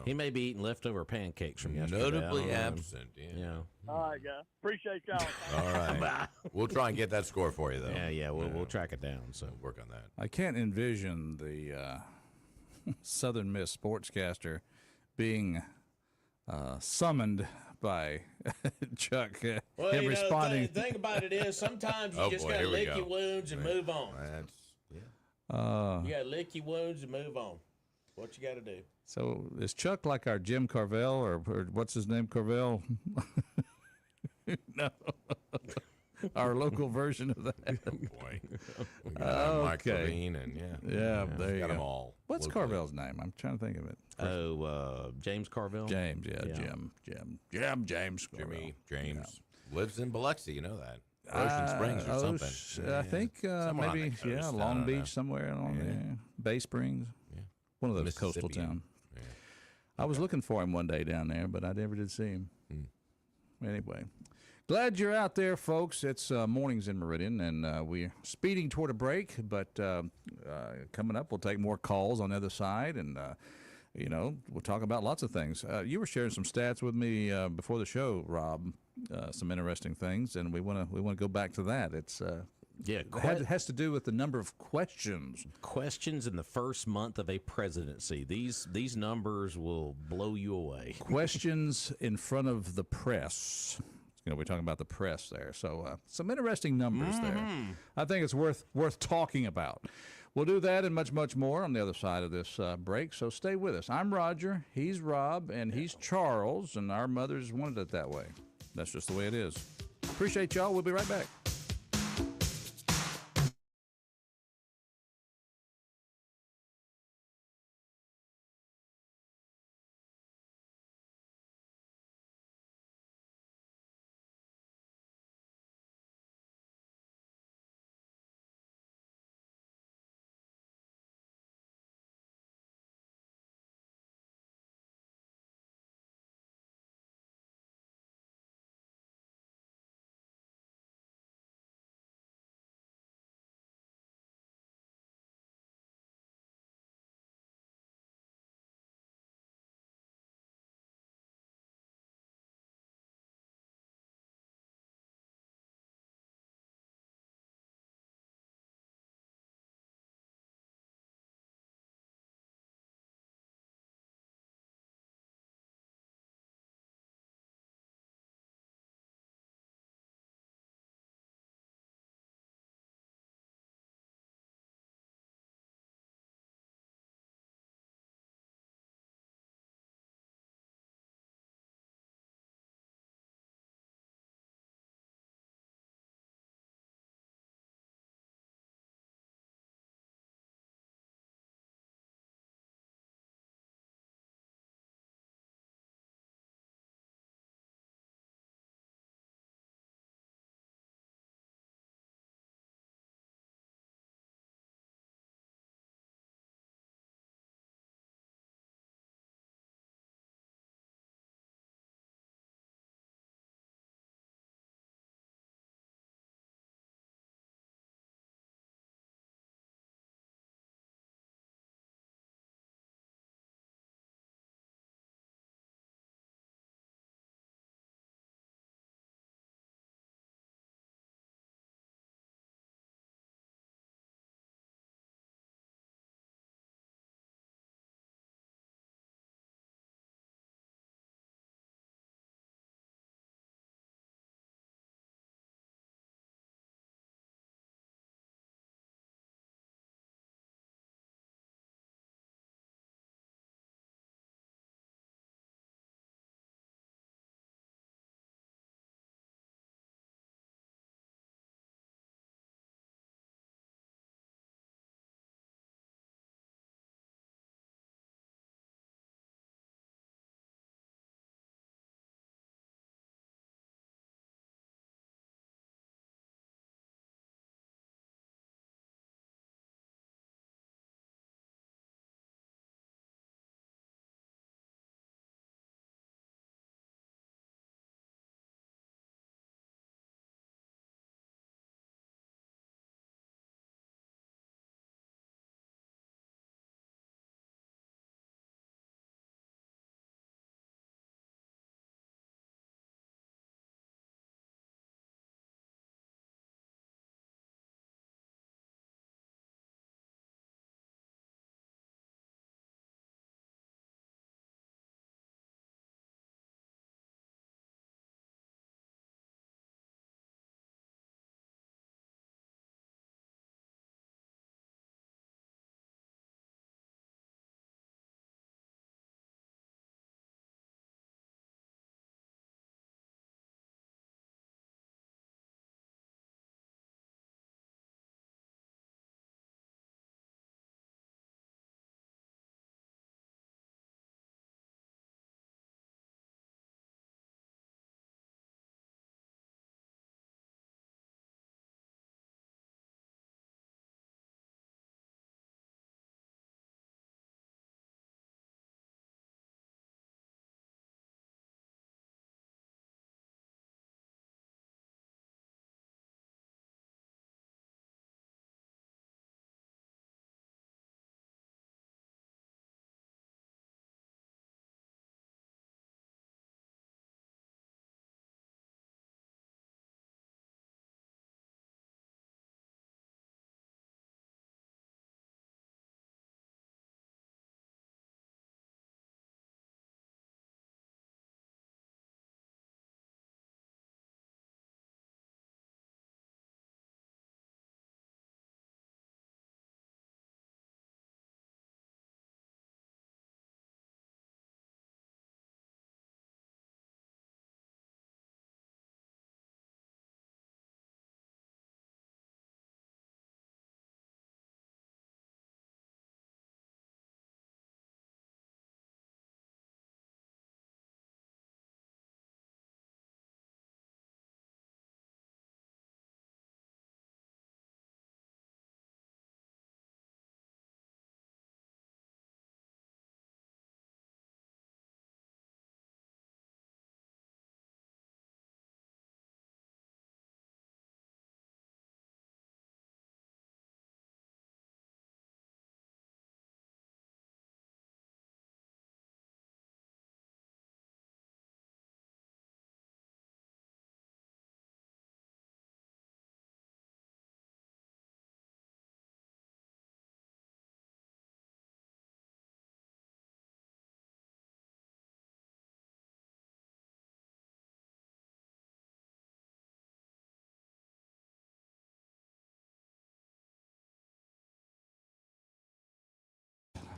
Speaker 2: He may be eating leftover pancakes from yesterday.
Speaker 3: Notably absent. Yeah.
Speaker 6: All right, guys. Appreciate y'all.
Speaker 3: All right. We'll try and get that score for you, though.
Speaker 2: Yeah. We'll track it down. So
Speaker 3: work on that.
Speaker 1: I can't envision the Southern Miss sportscaster being summoned by Chuck.
Speaker 2: Well,
Speaker 1: him responding.
Speaker 2: The thing about it is sometimes you just got to lick your wounds and move on. You got to lick your wounds and move on. What you got to do.
Speaker 1: So is Chuck like our Jim Carvel or what's his name, Carvel? No. Our local version of that.
Speaker 3: Oh, boy. We got Mike Levine and
Speaker 1: Yeah, there you
Speaker 3: got
Speaker 1: go.
Speaker 3: them all.
Speaker 1: What's
Speaker 3: locally.
Speaker 1: Carvel's name? I'm trying to think of it.
Speaker 2: James Carville?
Speaker 1: James, James.
Speaker 3: Jimmy, James. Lives in Biloxi, you know that. Ocean Springs or something.
Speaker 1: I think
Speaker 3: Somewhere on
Speaker 1: maybe,
Speaker 3: the coast. I
Speaker 1: Long
Speaker 3: don't know.
Speaker 1: Beach somewhere along there. Bay Springs.
Speaker 3: Yeah.
Speaker 1: One of those coastal
Speaker 3: Mississippian.
Speaker 1: towns. I was looking for him one day down there, but I never did see him. Anyway, glad you're out there, folks. It's Mornings in Meridian, and we're speeding toward a break, but coming up, we'll take more calls on the other side, and we'll talk about lots of things. You were sharing some stats with me before the show, Rob, some interesting things, and we want to go back to that. It's it has to do with the number of questions.
Speaker 2: Questions in the first month of a presidency. These numbers will blow you away.
Speaker 1: Questions in front of the press. We're talking about the press there. So some interesting numbers there. I think it's worth talking about. We'll do that and much, much more on the other side of this break. So stay with us. I'm Roger. He's Rob. And he's Charles. And our mothers wanted it that way. That's just the way it is. Appreciate y'all. We'll be right back.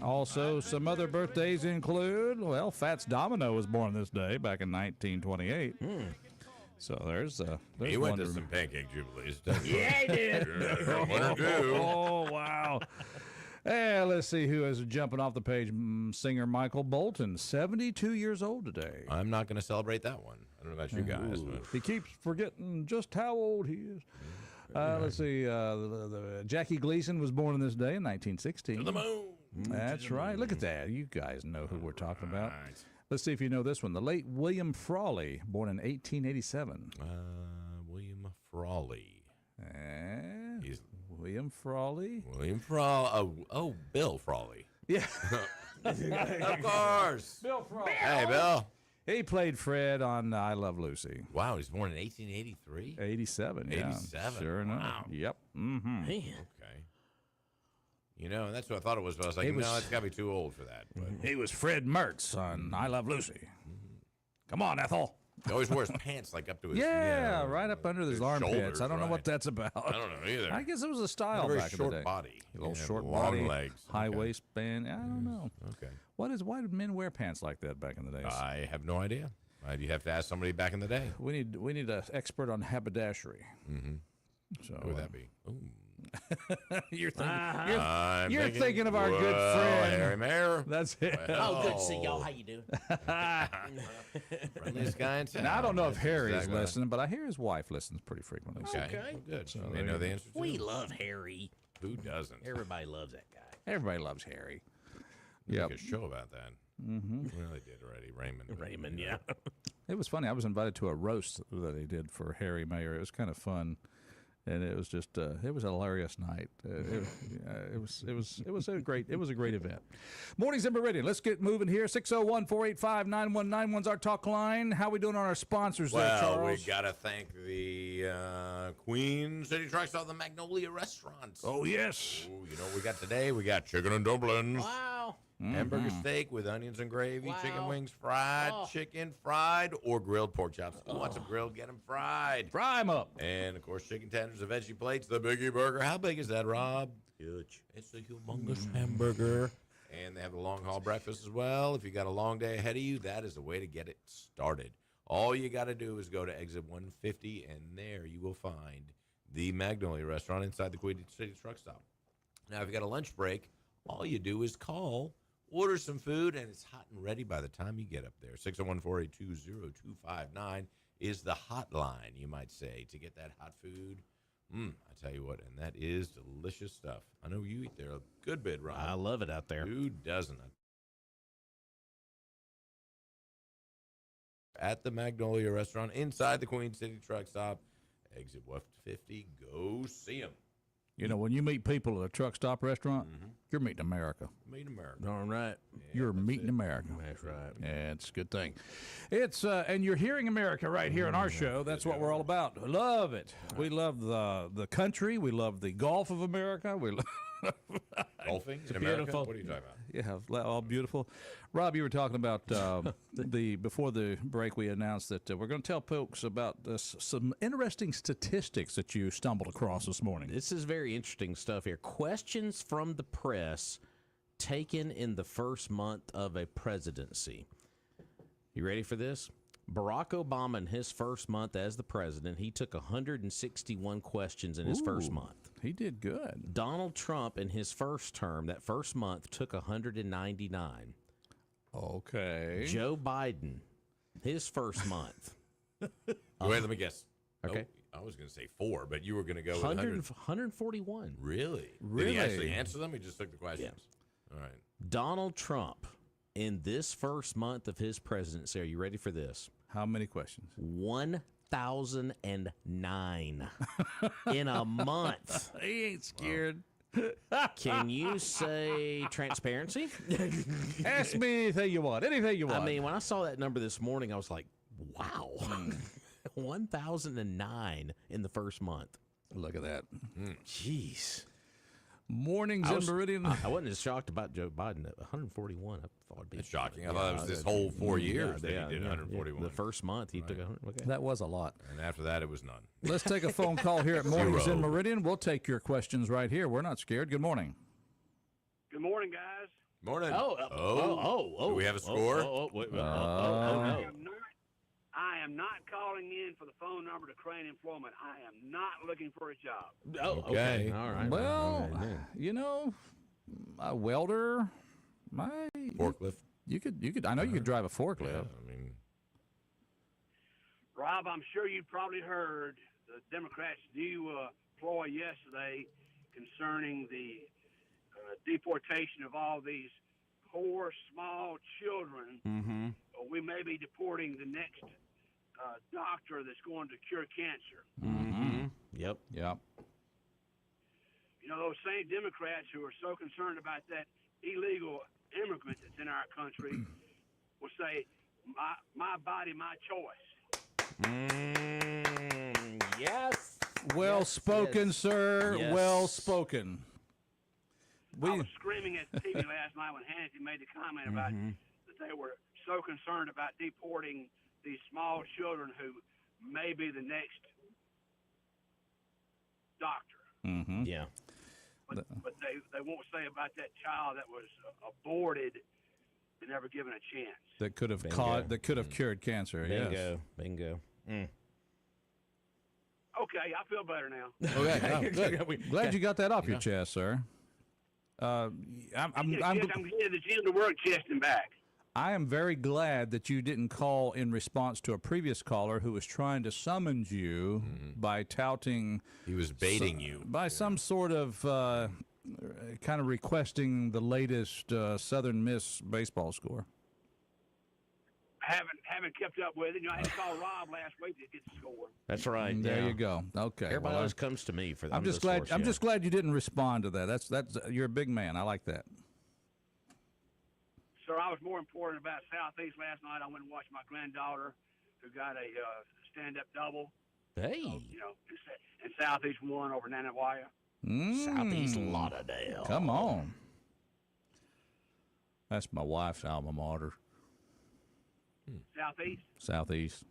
Speaker 1: Also, some other birthdays include, well, Fats Domino was born this day back in 1928. So there's
Speaker 3: he
Speaker 1: one
Speaker 3: went to
Speaker 1: to
Speaker 3: some pancake jubilees.
Speaker 6: Yeah, he did.
Speaker 3: One or two.
Speaker 1: Oh, wow. And let's see who is jumping off the page. Singer Michael Bolton, 72 years old today.
Speaker 3: I'm not going to celebrate that one. I don't know about you guys. But.
Speaker 1: He keeps forgetting just how old he is. Let's see. Jackie Gleason was born on this day in 1916.
Speaker 3: To the moon.
Speaker 1: That's right. Look at that. You guys know who we're talking about. Let's see if you know this one. The late William Frawley, born in 1887.
Speaker 3: William Frawley. He's
Speaker 1: William Frawley.
Speaker 3: William Frawley. Oh, Bill Frawley.
Speaker 1: Yeah.
Speaker 3: Of course.
Speaker 1: Bill Frawley.
Speaker 3: Hey, Bill.
Speaker 1: He played Fred on I Love Lucy.
Speaker 3: Wow, he's born in 1883?
Speaker 1: 87, yeah.
Speaker 3: 87.
Speaker 1: Sure enough.
Speaker 3: Wow.
Speaker 1: Yep. Mm-hmm.
Speaker 2: Man.
Speaker 3: Okay. You know, and that's what I thought it was, but I was like, no, it's got to be too old for that. But
Speaker 1: He was Fred Mertz on I Love Lucy. Come on, Ethel.
Speaker 3: he always wears pants like up to his
Speaker 1: Yeah, right up under his armpits.
Speaker 3: shoulders,
Speaker 1: I don't know
Speaker 3: right.
Speaker 1: what that's about.
Speaker 3: I don't know either.
Speaker 1: I guess it was a style
Speaker 3: very
Speaker 1: back in
Speaker 3: short
Speaker 1: the day.
Speaker 3: body.
Speaker 1: A little
Speaker 3: Yeah,
Speaker 1: short
Speaker 3: long
Speaker 1: body,
Speaker 3: legs.
Speaker 1: high
Speaker 3: Okay.
Speaker 1: waistband. I don't know.
Speaker 3: Okay.
Speaker 1: Why did men wear pants like that back in the days?
Speaker 3: I have no idea. You'd have to ask somebody back in the day.
Speaker 1: We need an expert on haberdashery.
Speaker 3: Mm-hmm.
Speaker 1: So
Speaker 3: Who would that be? Ooh.
Speaker 1: you're thinking,
Speaker 3: I'm
Speaker 1: you're thinking of our good friend
Speaker 3: Harry Mayer.
Speaker 1: That's it.
Speaker 2: Oh, good to see y'all. How you doing?
Speaker 3: Friendliest guy in town.
Speaker 1: Now, I don't know if
Speaker 3: That's
Speaker 1: Harry is
Speaker 3: exactly-
Speaker 1: listening, but I hear his wife listens pretty frequently. So
Speaker 3: Okay.
Speaker 2: Okay.
Speaker 3: Good. So
Speaker 1: there
Speaker 3: they know
Speaker 1: you
Speaker 3: the
Speaker 1: go.
Speaker 3: answer to
Speaker 2: We
Speaker 3: it.
Speaker 2: love Harry.
Speaker 3: Who doesn't?
Speaker 2: Everybody loves that guy.
Speaker 1: everybody loves Harry.
Speaker 3: Yep.
Speaker 1: Yep.
Speaker 3: Make a show about that. Mm-hmm. Well, they did already. Raymond.
Speaker 2: Yeah.
Speaker 1: It was funny. I was invited to a roast that he did for Harry Mayer. It was kind of fun, and it was just it was a hilarious night. It was a great event. Mornings in Meridian. Let's get moving here. 601-485-9191's our talk line. How we doing on our sponsors there,
Speaker 3: Well,
Speaker 1: Charles?
Speaker 3: we got to thank the Queen City Truck Stop, the Magnolia Restaurant.
Speaker 1: Oh yes.
Speaker 3: Ooh, you know what we got today? We got chicken and dumplings.
Speaker 2: Wow.
Speaker 3: Hamburger steak with onions and gravy, chicken
Speaker 2: Wow.
Speaker 3: wings fried,
Speaker 2: Oh.
Speaker 3: chicken fried, or grilled pork chops. Who wants them grilled? Get them fried.
Speaker 1: Fry 'em up.
Speaker 3: And, of course, chicken tenders and veggie plates, the Biggie Burger. How big is that, Rob? Huge. It's a humongous hamburger. And they have the long haul breakfast as well. If you got a long day ahead of you, that is the way to get it started. All you got to do is go to exit 150, and there you will find the Magnolia Restaurant inside the Queen City Truck Stop. Now, if you got a lunch break, all you do is call, order some food, and it's hot and ready by the time you get up there. 601-482-0259 is the hotline, you might say, to get that hot food. I tell you what, and that is delicious stuff. I know you eat there a good bit, Rob.
Speaker 2: I love it out there.
Speaker 3: Who doesn't? At the Magnolia Restaurant inside the Queen City Truck Stop, exit 150. Go see them.
Speaker 1: You know, when you meet people at a truck stop restaurant, you're meeting America.
Speaker 3: Meet America.
Speaker 2: All right.
Speaker 1: You're meeting America.
Speaker 2: That's right.
Speaker 1: Yeah, it's a good thing. It's and you're hearing America right here on our show. That's what we're all about. Love it. We love the country. We love the Gulf of America. We love
Speaker 3: Golfing in America?
Speaker 1: beautiful.
Speaker 3: What are you talking about?
Speaker 1: Yeah, all beautiful. Rob, you were talking about before the break. We announced that we're going to tell folks about some interesting statistics that you stumbled across this morning.
Speaker 2: This is very interesting stuff here. Questions from the press taken in the first month of a presidency. You ready for this? Barack Obama, in his first month as the president, he took 161 questions in his first month.
Speaker 1: He did good.
Speaker 2: Donald Trump, in his first term, that first month, took 199.
Speaker 3: Okay.
Speaker 2: Joe Biden, his first month.
Speaker 3: Wait, let me guess.
Speaker 2: Okay.
Speaker 3: Oh, I was going to say 4, but you were going to go with
Speaker 2: 141.
Speaker 3: Really?
Speaker 1: Really?
Speaker 3: Did he actually answer them? He just took the questions? All right.
Speaker 2: Donald Trump, in this first month of his presidency, are you ready for this?
Speaker 1: How many questions?
Speaker 2: 1,009 in a month.
Speaker 1: He ain't scared.
Speaker 2: Can you say transparency?
Speaker 1: Ask me anything you want. Anything you want.
Speaker 2: I mean, when I saw that number this morning, I was like, wow. 1,009 in the first month.
Speaker 1: Look at that.
Speaker 2: Jeez.
Speaker 1: Mornings in Meridian.
Speaker 2: I wasn't as shocked about Joe Biden at 141. I thought it'd be.
Speaker 3: It's shocking. I thought it was this whole 4 years that he did 141.
Speaker 2: The first month, he took 100. Okay.
Speaker 1: That was a lot.
Speaker 3: And after that, it was none.
Speaker 1: Let's take a phone call here at Mornings in
Speaker 3: Zero.
Speaker 1: Meridian. We'll take your questions right here. We're not scared. Good morning.
Speaker 9: Good morning, guys.
Speaker 3: Morning.
Speaker 2: Do
Speaker 3: we have a score?
Speaker 2: no.
Speaker 9: I am not calling in for the phone number to Crane Employment. I am not looking for a job.
Speaker 2: Oh, okay. All right.
Speaker 1: Well,
Speaker 2: All right.
Speaker 1: A welder,
Speaker 3: Forklift.
Speaker 1: you could. I know you could drive a forklift.
Speaker 3: Yeah, I mean,
Speaker 9: Rob, I'm sure you probably heard the Democrats' new ploy yesterday concerning the deportation of all these poor, small children.
Speaker 2: Mm-hmm.
Speaker 9: We may be deporting the next doctor that's going to cure cancer.
Speaker 2: Mm-hmm. Yep.
Speaker 1: Yep.
Speaker 9: You know, those same Democrats who are so concerned about that illegal immigrant that's in our country will say, my body, my choice.
Speaker 2: Yes.
Speaker 1: Well spoken, sir.
Speaker 2: Yes.
Speaker 1: Well spoken.
Speaker 9: I was screaming at the TV last night when Hannity made the comment about that they were so concerned about deporting these small children who may be the next doctor.
Speaker 1: Mm-hmm.
Speaker 2: Yeah.
Speaker 9: But they won't say about that child that was aborted and never given a chance.
Speaker 1: That could have cured cancer.
Speaker 2: Bingo.
Speaker 1: Yes.
Speaker 2: Bingo.
Speaker 9: Okay, I feel better now.
Speaker 1: Okay. Good. Glad you got that off your chest, sir.
Speaker 9: I'm getting the gym to work chest and back.
Speaker 1: I am very glad that you didn't call in response to a previous caller who was trying to summons you by touting.
Speaker 3: he was baiting you.
Speaker 1: By some sort of kind of requesting the latest Southern Miss baseball score.
Speaker 9: Haven't kept up with it. You know, I had to call Rob last week to get the score.
Speaker 2: That's right.
Speaker 1: There you go. Okay.
Speaker 2: Everybody always comes to me for that.
Speaker 1: I'm just glad. I'm just glad you didn't respond to that. That's you're a big man. I like that.
Speaker 9: Sir, I was more important about Southeast last night. I went and watched my granddaughter, who got a stand-up double.
Speaker 2: Hey.
Speaker 9: You know, and Southeast won over Nanawaya.
Speaker 2: Southeast Lauderdale.
Speaker 1: Come on. That's my wife's alma mater.
Speaker 9: Southeast.
Speaker 2: Southeast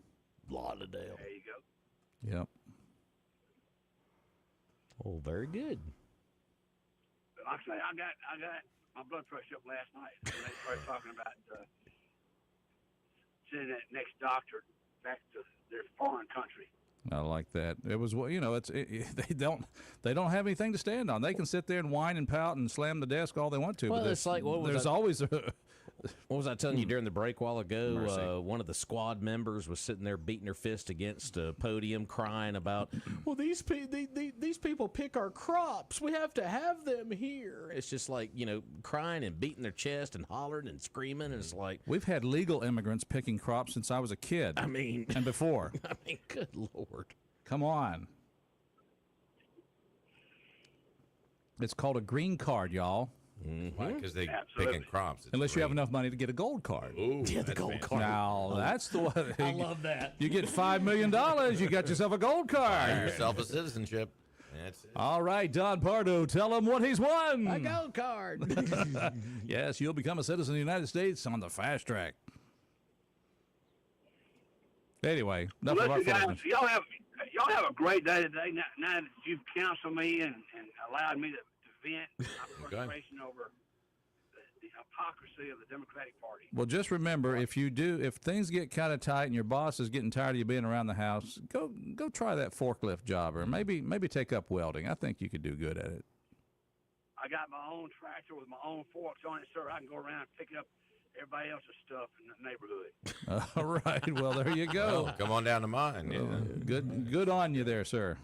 Speaker 2: Lauderdale.
Speaker 9: There you go.
Speaker 1: Yep.
Speaker 2: Oh, very good.
Speaker 9: But like I say, I got my blood pressure up last night. And they started talking about sending that next doctor back to their foreign country.
Speaker 1: I like that. It was, they don't have anything to stand on. They can sit there and whine and pout and slam the desk all they want to.
Speaker 2: Well,
Speaker 1: but
Speaker 2: it's like
Speaker 1: there's always a.
Speaker 2: What was I telling you during the break a while ago? One of the squad members was sitting there beating her fist against a podium, crying about, "Well, these people pick our crops. We have to have them here." It's just like, crying and beating their chest and hollering and screaming. And it's like,
Speaker 1: we've had legal immigrants picking crops since I was a kid.
Speaker 2: I mean,
Speaker 1: and before.
Speaker 2: I mean, good Lord.
Speaker 1: Come on. It's called a green card, y'all.
Speaker 3: Why? Because they picking crops.
Speaker 1: Unless you have enough money to get a gold card.
Speaker 3: Ooh,
Speaker 2: Yeah, the gold card.
Speaker 1: Now, that's the one.
Speaker 2: I love that.
Speaker 1: You get $5 million, you got yourself a gold
Speaker 3: Buy
Speaker 1: card.
Speaker 3: yourself a citizenship. That's it.
Speaker 1: All right, Don Pardo, tell him what he's won.
Speaker 2: A gold card.
Speaker 1: Yes, you'll become a citizen of the United States on the fast track. Anyway, enough of our
Speaker 9: Listen, guys,
Speaker 1: foolishness.
Speaker 9: y'all have a great day today. Now that you've counseled me and allowed me to vent my frustration over the hypocrisy of the Democratic Party.
Speaker 1: Well, just remember, if things get kind of tight and your boss is getting tired of you being around the house, go try that forklift job, or maybe take up welding. I think you could do good at it.
Speaker 9: I got my own tractor with my own forks on it, sir. I can go around picking up everybody else's stuff in the neighborhood.
Speaker 1: All right. Well, there you go.
Speaker 3: Well, come on down to mine. Yeah.
Speaker 1: Good on you there, sir.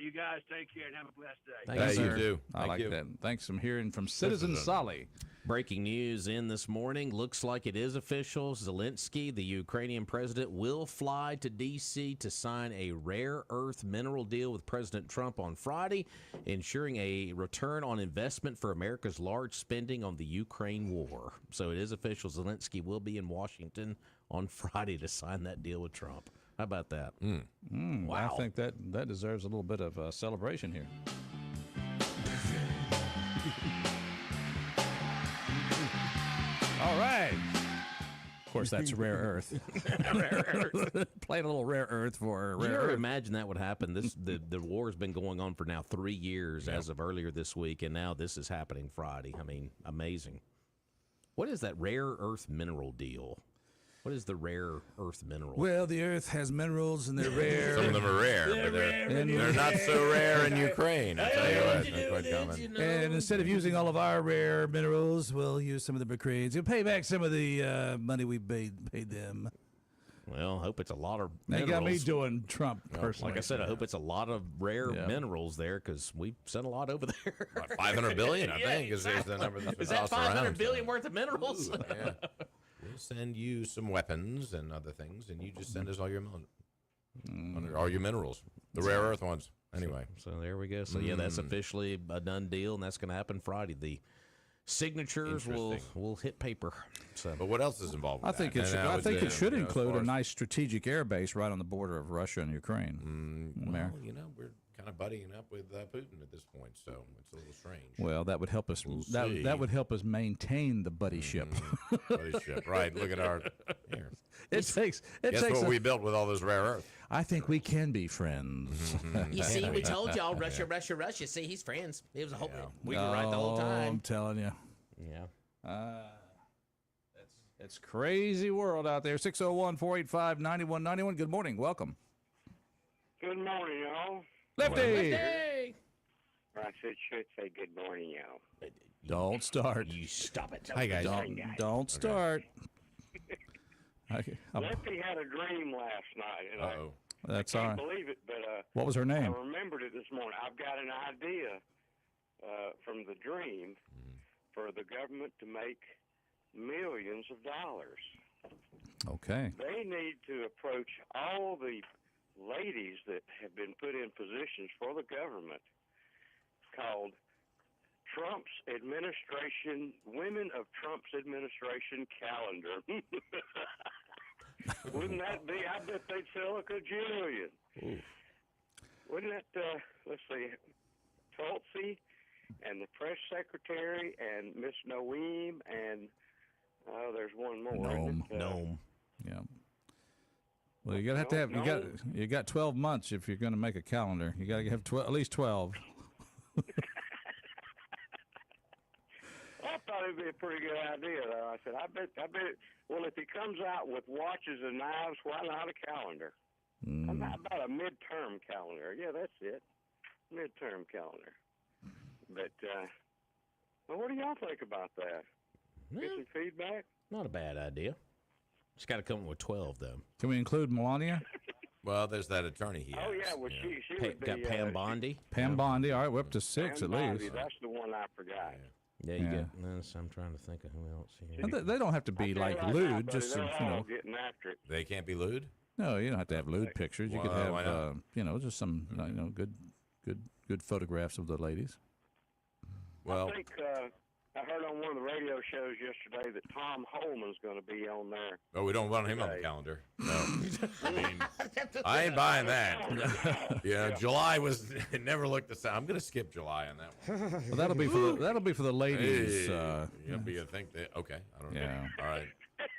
Speaker 9: You guys take care and have a blessed day.
Speaker 2: Thank you,
Speaker 3: you
Speaker 2: sir.
Speaker 3: do.
Speaker 1: I like that. Thanks for hearing from Citizen Solly.
Speaker 2: Breaking news in this morning. Looks like it is official. Zelensky, the Ukrainian president, will fly to D.C. to sign a rare earth mineral deal with President Trump on Friday, ensuring a return on investment for America's large spending on the Ukraine war. So it is official. Zelensky will be in Washington on Friday to sign that deal with Trump. How about that?
Speaker 1: Wow. I think that deserves a little bit of celebration here. All right. Of course, that's rare earth.
Speaker 2: Rare earth.
Speaker 1: Playing a little rare earth for
Speaker 2: You
Speaker 1: rare
Speaker 2: never
Speaker 1: earth.
Speaker 2: imagine that would happen. The war has been going on for now 3 years as of earlier this week, and now this is happening Friday. I mean, amazing. What is that rare earth mineral deal? What is the rare earth mineral?
Speaker 1: Well, the earth has minerals, and they're rare.
Speaker 3: Some of them are rare, but they're not so rare in Ukraine. I'll tell you what, that's quite common.
Speaker 1: And instead of using all of our rare minerals, we'll use some of the Ukrainians. We'll pay back some of the money we paid them.
Speaker 2: Well, I hope it's a lot of
Speaker 1: They
Speaker 2: minerals.
Speaker 1: got me doing Trump personally.
Speaker 2: Like I said, I hope it's a lot of rare minerals there because we've sent a lot over there.
Speaker 3: About 500 billion, I think, is the number that's been
Speaker 2: Is that
Speaker 3: tossed
Speaker 2: 500
Speaker 3: around.
Speaker 2: billion worth of minerals?
Speaker 3: Ooh, yeah. We'll send you some weapons and other things, and you just send us all your minerals, the rare earth ones. Anyway,
Speaker 2: so there we go. So yeah, that's officially a done deal, and that's going to happen Friday. The signatures will hit paper. So,
Speaker 3: but what else is involved with
Speaker 1: I think
Speaker 3: that?
Speaker 1: it should.
Speaker 3: And
Speaker 1: I think it should
Speaker 3: as
Speaker 1: include
Speaker 3: far
Speaker 1: a
Speaker 3: as-
Speaker 1: nice strategic air base right on the border of Russia and Ukraine.
Speaker 3: Well, we're kind of buddying up with Putin at this point, so it's a little strange.
Speaker 1: Well, that would help us.
Speaker 3: We'll
Speaker 1: that
Speaker 3: see.
Speaker 1: would help us maintain the buddyship.
Speaker 3: Buddyship, right? Look at our. Here.
Speaker 1: Guess
Speaker 3: Guess what we built with all this rare earth.
Speaker 1: I think we can be friends.
Speaker 2: you see, we told y'all Russia, Russia, Russia. See, he's friends. It was a whole. We were right the whole
Speaker 1: I'm
Speaker 2: time.
Speaker 1: telling you.
Speaker 2: Yeah.
Speaker 1: It's crazy world out there. 601-485-9191. Good morning. Welcome.
Speaker 10: Good morning, y'all.
Speaker 1: Lefty.
Speaker 10: Or I should say good morning, y'all.
Speaker 1: Don't start.
Speaker 2: You stop it.
Speaker 3: Hi, guys.
Speaker 1: Don't start.
Speaker 10: Lefty had a dream last night. And
Speaker 3: Uh-oh.
Speaker 1: That's
Speaker 10: I
Speaker 1: all
Speaker 10: can't
Speaker 1: right.
Speaker 10: believe it, but
Speaker 1: What was her
Speaker 10: I
Speaker 1: name?
Speaker 10: remembered it this morning. I've got an idea from the dream for the government to make millions of dollars.
Speaker 1: Okay.
Speaker 10: They need to approach all the ladies that have been put in positions for the government called Trump's administration, Women of Trump's administration calendar. Wouldn't that be? I bet they'd sell a cajillion. Wouldn't that, let's see, Tulsi and the press secretary and Miss Noem and, there's one more.
Speaker 2: Gnome.
Speaker 1: Yeah. Well, you gotta have to have you got 12 months if you're going to make a calendar. You got to have at least 12.
Speaker 10: I thought it'd be a pretty good idea, though. I said, I bet. Well, if he comes out with watches and knives, why not a calendar? How about a midterm calendar? Yeah, that's it. Midterm calendar. But, well, what do y'all think about that? Get some feedback?
Speaker 2: Not a bad idea. Just got to come up with 12, though.
Speaker 1: Can we include Melania?
Speaker 3: Well, there's that attorney he has.
Speaker 10: Oh, yeah, well, she would be...
Speaker 2: Got Pam Bondi.
Speaker 1: Pam Bondi. All right, we're up to 6
Speaker 10: Pam
Speaker 1: at
Speaker 10: Bondi,
Speaker 1: least.
Speaker 10: that's the one I forgot.
Speaker 2: Yeah, you
Speaker 1: Yeah.
Speaker 2: get. I'm trying to think of who else here.
Speaker 1: And they don't have to be like lewd. Just
Speaker 10: they're
Speaker 1: some,
Speaker 10: all getting after it.
Speaker 3: They can't be lewd?
Speaker 1: No, you don't have to have lewd pictures. You could
Speaker 3: Well, why
Speaker 1: have,
Speaker 3: not?
Speaker 1: just some, good photographs of the ladies.
Speaker 3: Well,
Speaker 10: I think I heard on one of the radio shows yesterday that Tom Holman's going to be on there.
Speaker 3: oh, we don't want him on the calendar. No. I mean, I ain't buying that. Yeah, July it never looked the same. I'm going to skip July on that one.
Speaker 1: Well, that'll be for the ladies.
Speaker 3: Hey, you think that? Okay, I don't know.
Speaker 1: Yeah.
Speaker 3: All right.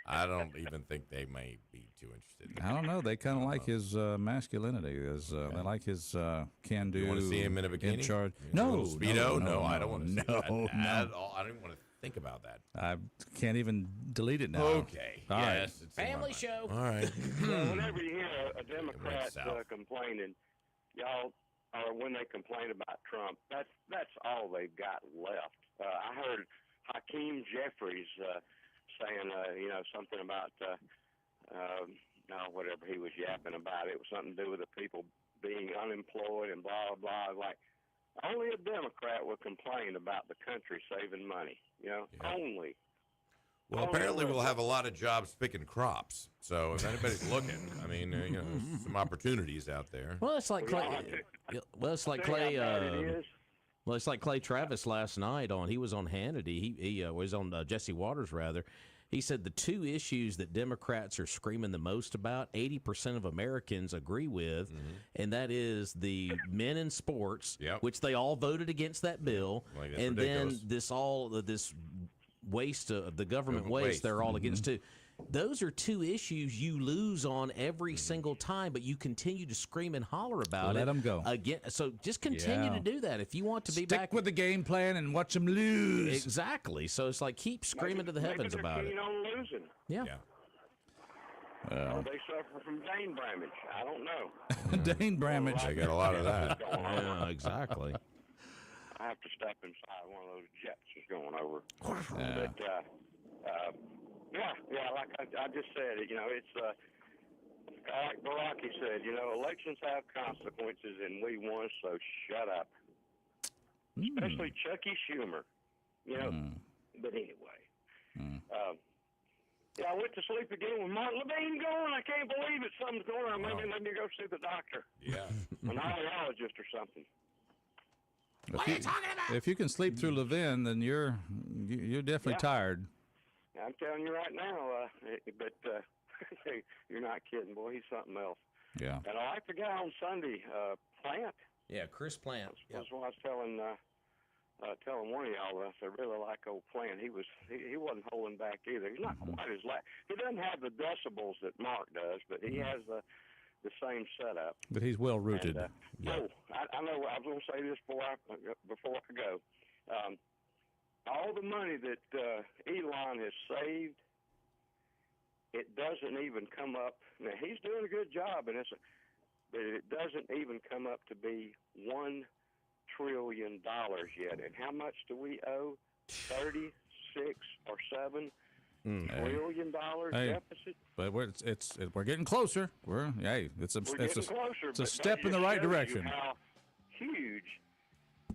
Speaker 3: I don't even think they may be too interested.
Speaker 1: I don't know. They kind of like his masculinity. They like his can-do.
Speaker 3: You want to see him in a bikini?
Speaker 1: In charge.
Speaker 3: A
Speaker 1: No,
Speaker 3: little Speedo?
Speaker 1: no,
Speaker 3: I don't want to see
Speaker 1: no,
Speaker 3: that
Speaker 1: no.
Speaker 3: at all. I don't even want to think about that.
Speaker 1: I can't even delete it now.
Speaker 3: Okay.
Speaker 1: All right.
Speaker 3: Yes. It's in my
Speaker 2: Family
Speaker 3: mind.
Speaker 2: show.
Speaker 3: All right.
Speaker 10: Well, whenever you hear a Democrat
Speaker 3: south.
Speaker 10: complaining, y'all, or when they complain about Trump, that's all they've got left. I heard Hakeem Jeffries saying, something about, whatever he was yapping about. It was something to do with the people being unemployed and blah, blah, blah. Like, only a Democrat would complain about the country saving money, only.
Speaker 3: Well, apparently we'll have a lot of jobs picking crops. So if anybody's looking, I mean, some opportunities out there.
Speaker 2: Well, it's like Clay. Well, it's like Clay. Well, it's like Clay Travis last night he was on Hannity. He was on Jesse Waters rather. He said the two issues that Democrats are screaming the most about, 80% of Americans agree with, and that is the men in sports, which they all voted against that bill,
Speaker 3: Like, that's
Speaker 2: and
Speaker 3: ridiculous.
Speaker 2: then this waste, the government waste, they're all against too. Those are two issues you lose on every single time, but you continue to scream and holler about it.
Speaker 1: Let them go.
Speaker 2: Again, so just continue to do that if you want to be back.
Speaker 1: Stick with the game plan and watch them lose.
Speaker 2: Exactly. So it's like keep screaming to the heavens about it.
Speaker 10: Maybe they're keen on losing.
Speaker 2: Yeah.
Speaker 10: Or they suffer from Dane Bramage. I don't know.
Speaker 1: Dane Bramage.
Speaker 3: They got a lot of that.
Speaker 2: Yeah, exactly.
Speaker 10: I have to step inside one of those jets that's going over.
Speaker 1: Yeah.
Speaker 10: But, like I just said, it's like Baraki said, elections have consequences, and we won, so shut up. Especially Chucky Schumer, But anyway, I went to sleep again with Martin Levine going. I can't believe it. Something's going on. Maybe let me go see the doctor.
Speaker 3: Yeah.
Speaker 10: An audiologist or something.
Speaker 1: What are you talking about? If you can sleep through Levin, then you're definitely tired.
Speaker 10: I'm telling you right now, but you're not kidding, boy. He's something else.
Speaker 1: Yeah.
Speaker 10: And I like the guy on Sunday, Plant.
Speaker 2: Yeah, Chris Plant.
Speaker 10: That's what I was telling one of y'all. I really like old Plant. He wasn't holding back either. He's not quite as loud. He doesn't have the decibels that Mark does, but he has the same setup.
Speaker 1: But he's well rooted.
Speaker 10: I know. I was going to say this before I go. All the money that Elon has saved, it doesn't even come up. Now he's doing a good job, but it doesn't even come up to be $1 trillion yet. And how much do we owe? 36 or 7 trillion dollar deficit.
Speaker 1: But we're getting closer. It's a step in the right direction.
Speaker 10: How huge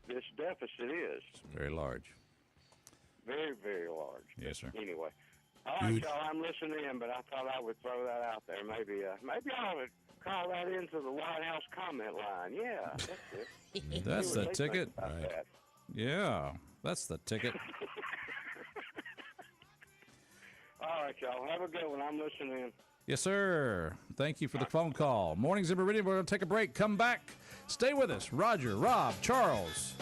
Speaker 10: this deficit is.
Speaker 1: It's very large.
Speaker 10: Very, very large.
Speaker 1: Yes, sir.
Speaker 10: Anyway, all right, y'all. I'm listening in, but I thought I would throw that out there. Maybe I would call that into the White House comment line. Yeah, that's it.
Speaker 1: That's the ticket.
Speaker 10: That.
Speaker 1: Yeah, that's the ticket.
Speaker 10: All right, y'all. Have a good one. I'm listening in.
Speaker 1: Yes, sir. Thank you for the phone call. Mornings in Meridian. We're going to take a break. Come back. Stay with us. Roger, Rob, Charles.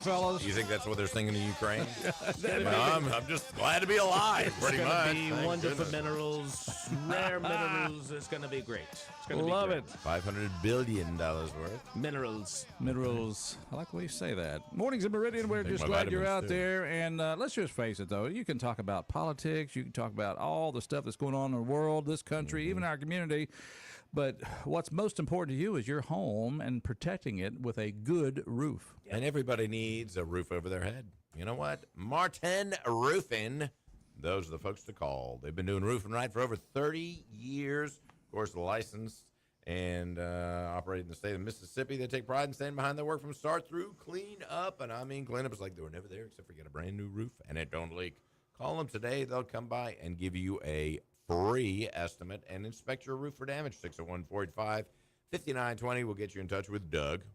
Speaker 1: fellas.
Speaker 3: You think that's what they're singing in Ukraine? I'm just glad to be alive, pretty much.
Speaker 2: It's going to be wonderful minerals, rare minerals. It's going to be great. It's going to
Speaker 1: Love
Speaker 2: be
Speaker 1: it.
Speaker 3: $500 billion worth.
Speaker 2: Minerals.
Speaker 1: Minerals. I like the way you say that. Mornings in Meridian. We're
Speaker 3: Take
Speaker 1: just
Speaker 3: my
Speaker 1: glad you're
Speaker 3: vitamins,
Speaker 1: out
Speaker 3: too.
Speaker 1: there. And let's just face it, though. You can talk about politics. You can talk about all the stuff that's going on in the world, this country, even our community. But what's most important to you is your home and protecting it with a good roof.
Speaker 3: And everybody needs a roof over their head. You know what? Martin Roofing. Those are the folks to call. They've been doing roofing right for over 30 years. Of course, licensed and operating in the state of Mississippi. They take pride in standing behind their work from start through clean up. And I mean, clean up is like they were never there except for get a brand new roof and it don't leak. Call them today. They'll come by and give you a free estimate and inspect your roof for damage. 601-485-5920 will get you in touch with Doug,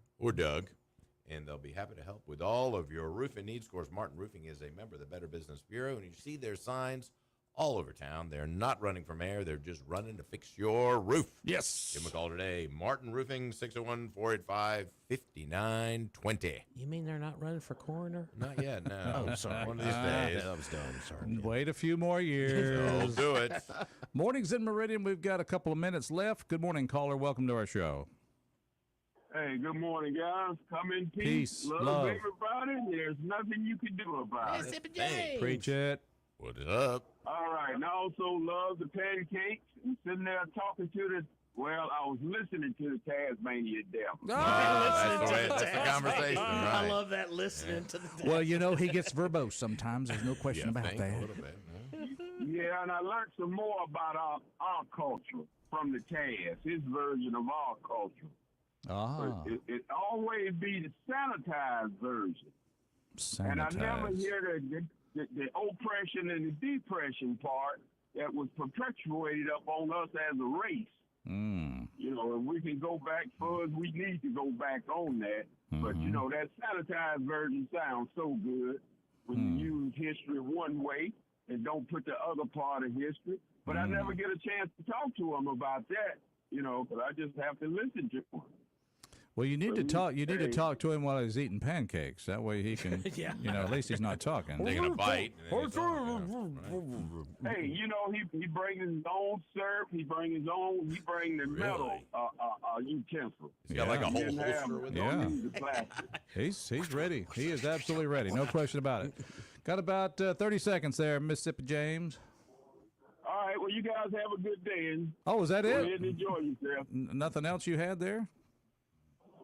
Speaker 3: and they'll be happy to help with all of your roofing needs. Of course, Martin Roofing is a member of the Better Business Bureau, and you see their signs all over town. They're not running from air. They're just running to fix your roof.
Speaker 1: Yes.
Speaker 3: Give them a call today. Martin Roofing, 601-485-5920.
Speaker 2: You mean they're not running for coroner?
Speaker 3: Not yet, no.
Speaker 2: Oh, sorry.
Speaker 3: One of these days.
Speaker 2: I was dumb. Sorry.
Speaker 1: Wait a few more years.
Speaker 3: Don't do it.
Speaker 1: Mornings in Meridian. We've got a couple of minutes left. Good morning, caller. Welcome to our show.
Speaker 11: Hey, good morning, guys. Come in peace.
Speaker 1: Love.
Speaker 11: Everybody. There's nothing you can do about it.
Speaker 1: Preach it.
Speaker 3: What is up?
Speaker 11: All right. And I also love the pancakes. And sitting there talking to the, well, I was listening to the Tasmania Devil.
Speaker 3: That's the conversation, right?
Speaker 2: I love that, listening to the
Speaker 1: Well, you know, he gets verbose sometimes. There's no question about
Speaker 3: think
Speaker 1: that.
Speaker 3: a little bit, huh?
Speaker 11: Yeah, and I learned some more about our culture from the Taz, his version of our culture.
Speaker 1: Ah,
Speaker 11: It always be the sanitized version. And I never
Speaker 1: sanitized.
Speaker 11: hear the oppression and the depression part that was perpetuated up on us as a race.
Speaker 1: Mm.
Speaker 11: You know, and we can go back far as we need to go back on that. But, you know, that sanitized version sounds so good when you use history one way and don't put the other part of history. But I never get a chance to talk to him about that, you know, because I just have to listen to him.
Speaker 1: Well, you need to talk. You need to talk to him while he's eating pancakes. That way he can, you know, at least he's not talking.
Speaker 3: Taking a bite. And then
Speaker 11: Hey, you know, he brings his own syrup. He brings the metal utensil.
Speaker 3: he's got like a whole
Speaker 11: Didn't have-
Speaker 3: holster with
Speaker 1: Yeah.
Speaker 11: don't use the plastic.
Speaker 1: He's ready. He is absolutely ready. No question about it. Got about 30 seconds there, Mississippi James.
Speaker 11: All right, well, you guys have a good day. And
Speaker 1: Oh, is that
Speaker 11: go
Speaker 1: it?
Speaker 11: ahead and enjoy yourself.
Speaker 1: Nothing else you had there?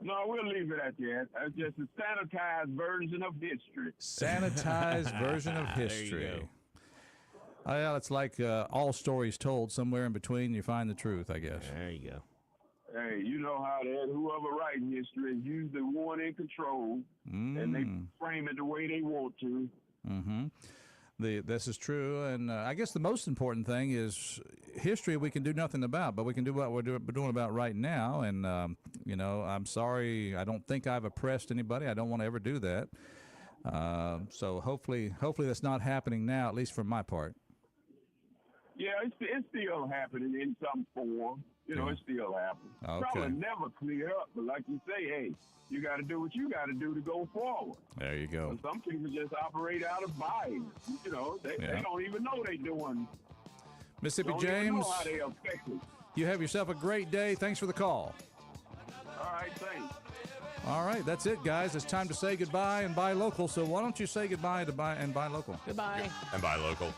Speaker 11: No, we'll leave it at that. That's just a sanitized version of history.
Speaker 1: Sanitized version of history. Yeah, it's like all stories told. Somewhere in between, you find the truth, I guess.
Speaker 2: There you go.
Speaker 11: Hey, you know how that whoever writing history is usually one in control, and they frame it the way they want to.
Speaker 1: Mm-hmm. This is true, and I guess the most important thing is history we can do nothing about, but we can do what we're doing about right now. And, you know, I'm sorry, I don't think I've oppressed anybody. I don't want to ever do that. So hopefully that's not happening now, at least from my part.
Speaker 11: Yeah, it's still happening in some form. You know, it's still happening.
Speaker 1: Okay.
Speaker 11: Probably never clear up, but like you say, hey, you got to do what you got to do to go forward.
Speaker 1: There you go.
Speaker 11: And some people just operate out of bias. You know, they don't even know they doing.
Speaker 1: Mississippi
Speaker 11: Don't even
Speaker 1: James,
Speaker 11: know how they affected.
Speaker 1: you have yourself a great day. Thanks for the call.
Speaker 11: All right, thanks.
Speaker 1: All right, that's it, guys. It's time to say goodbye and buy local. So why don't you say goodbye to buy local?
Speaker 2: Goodbye.
Speaker 3: And buy local.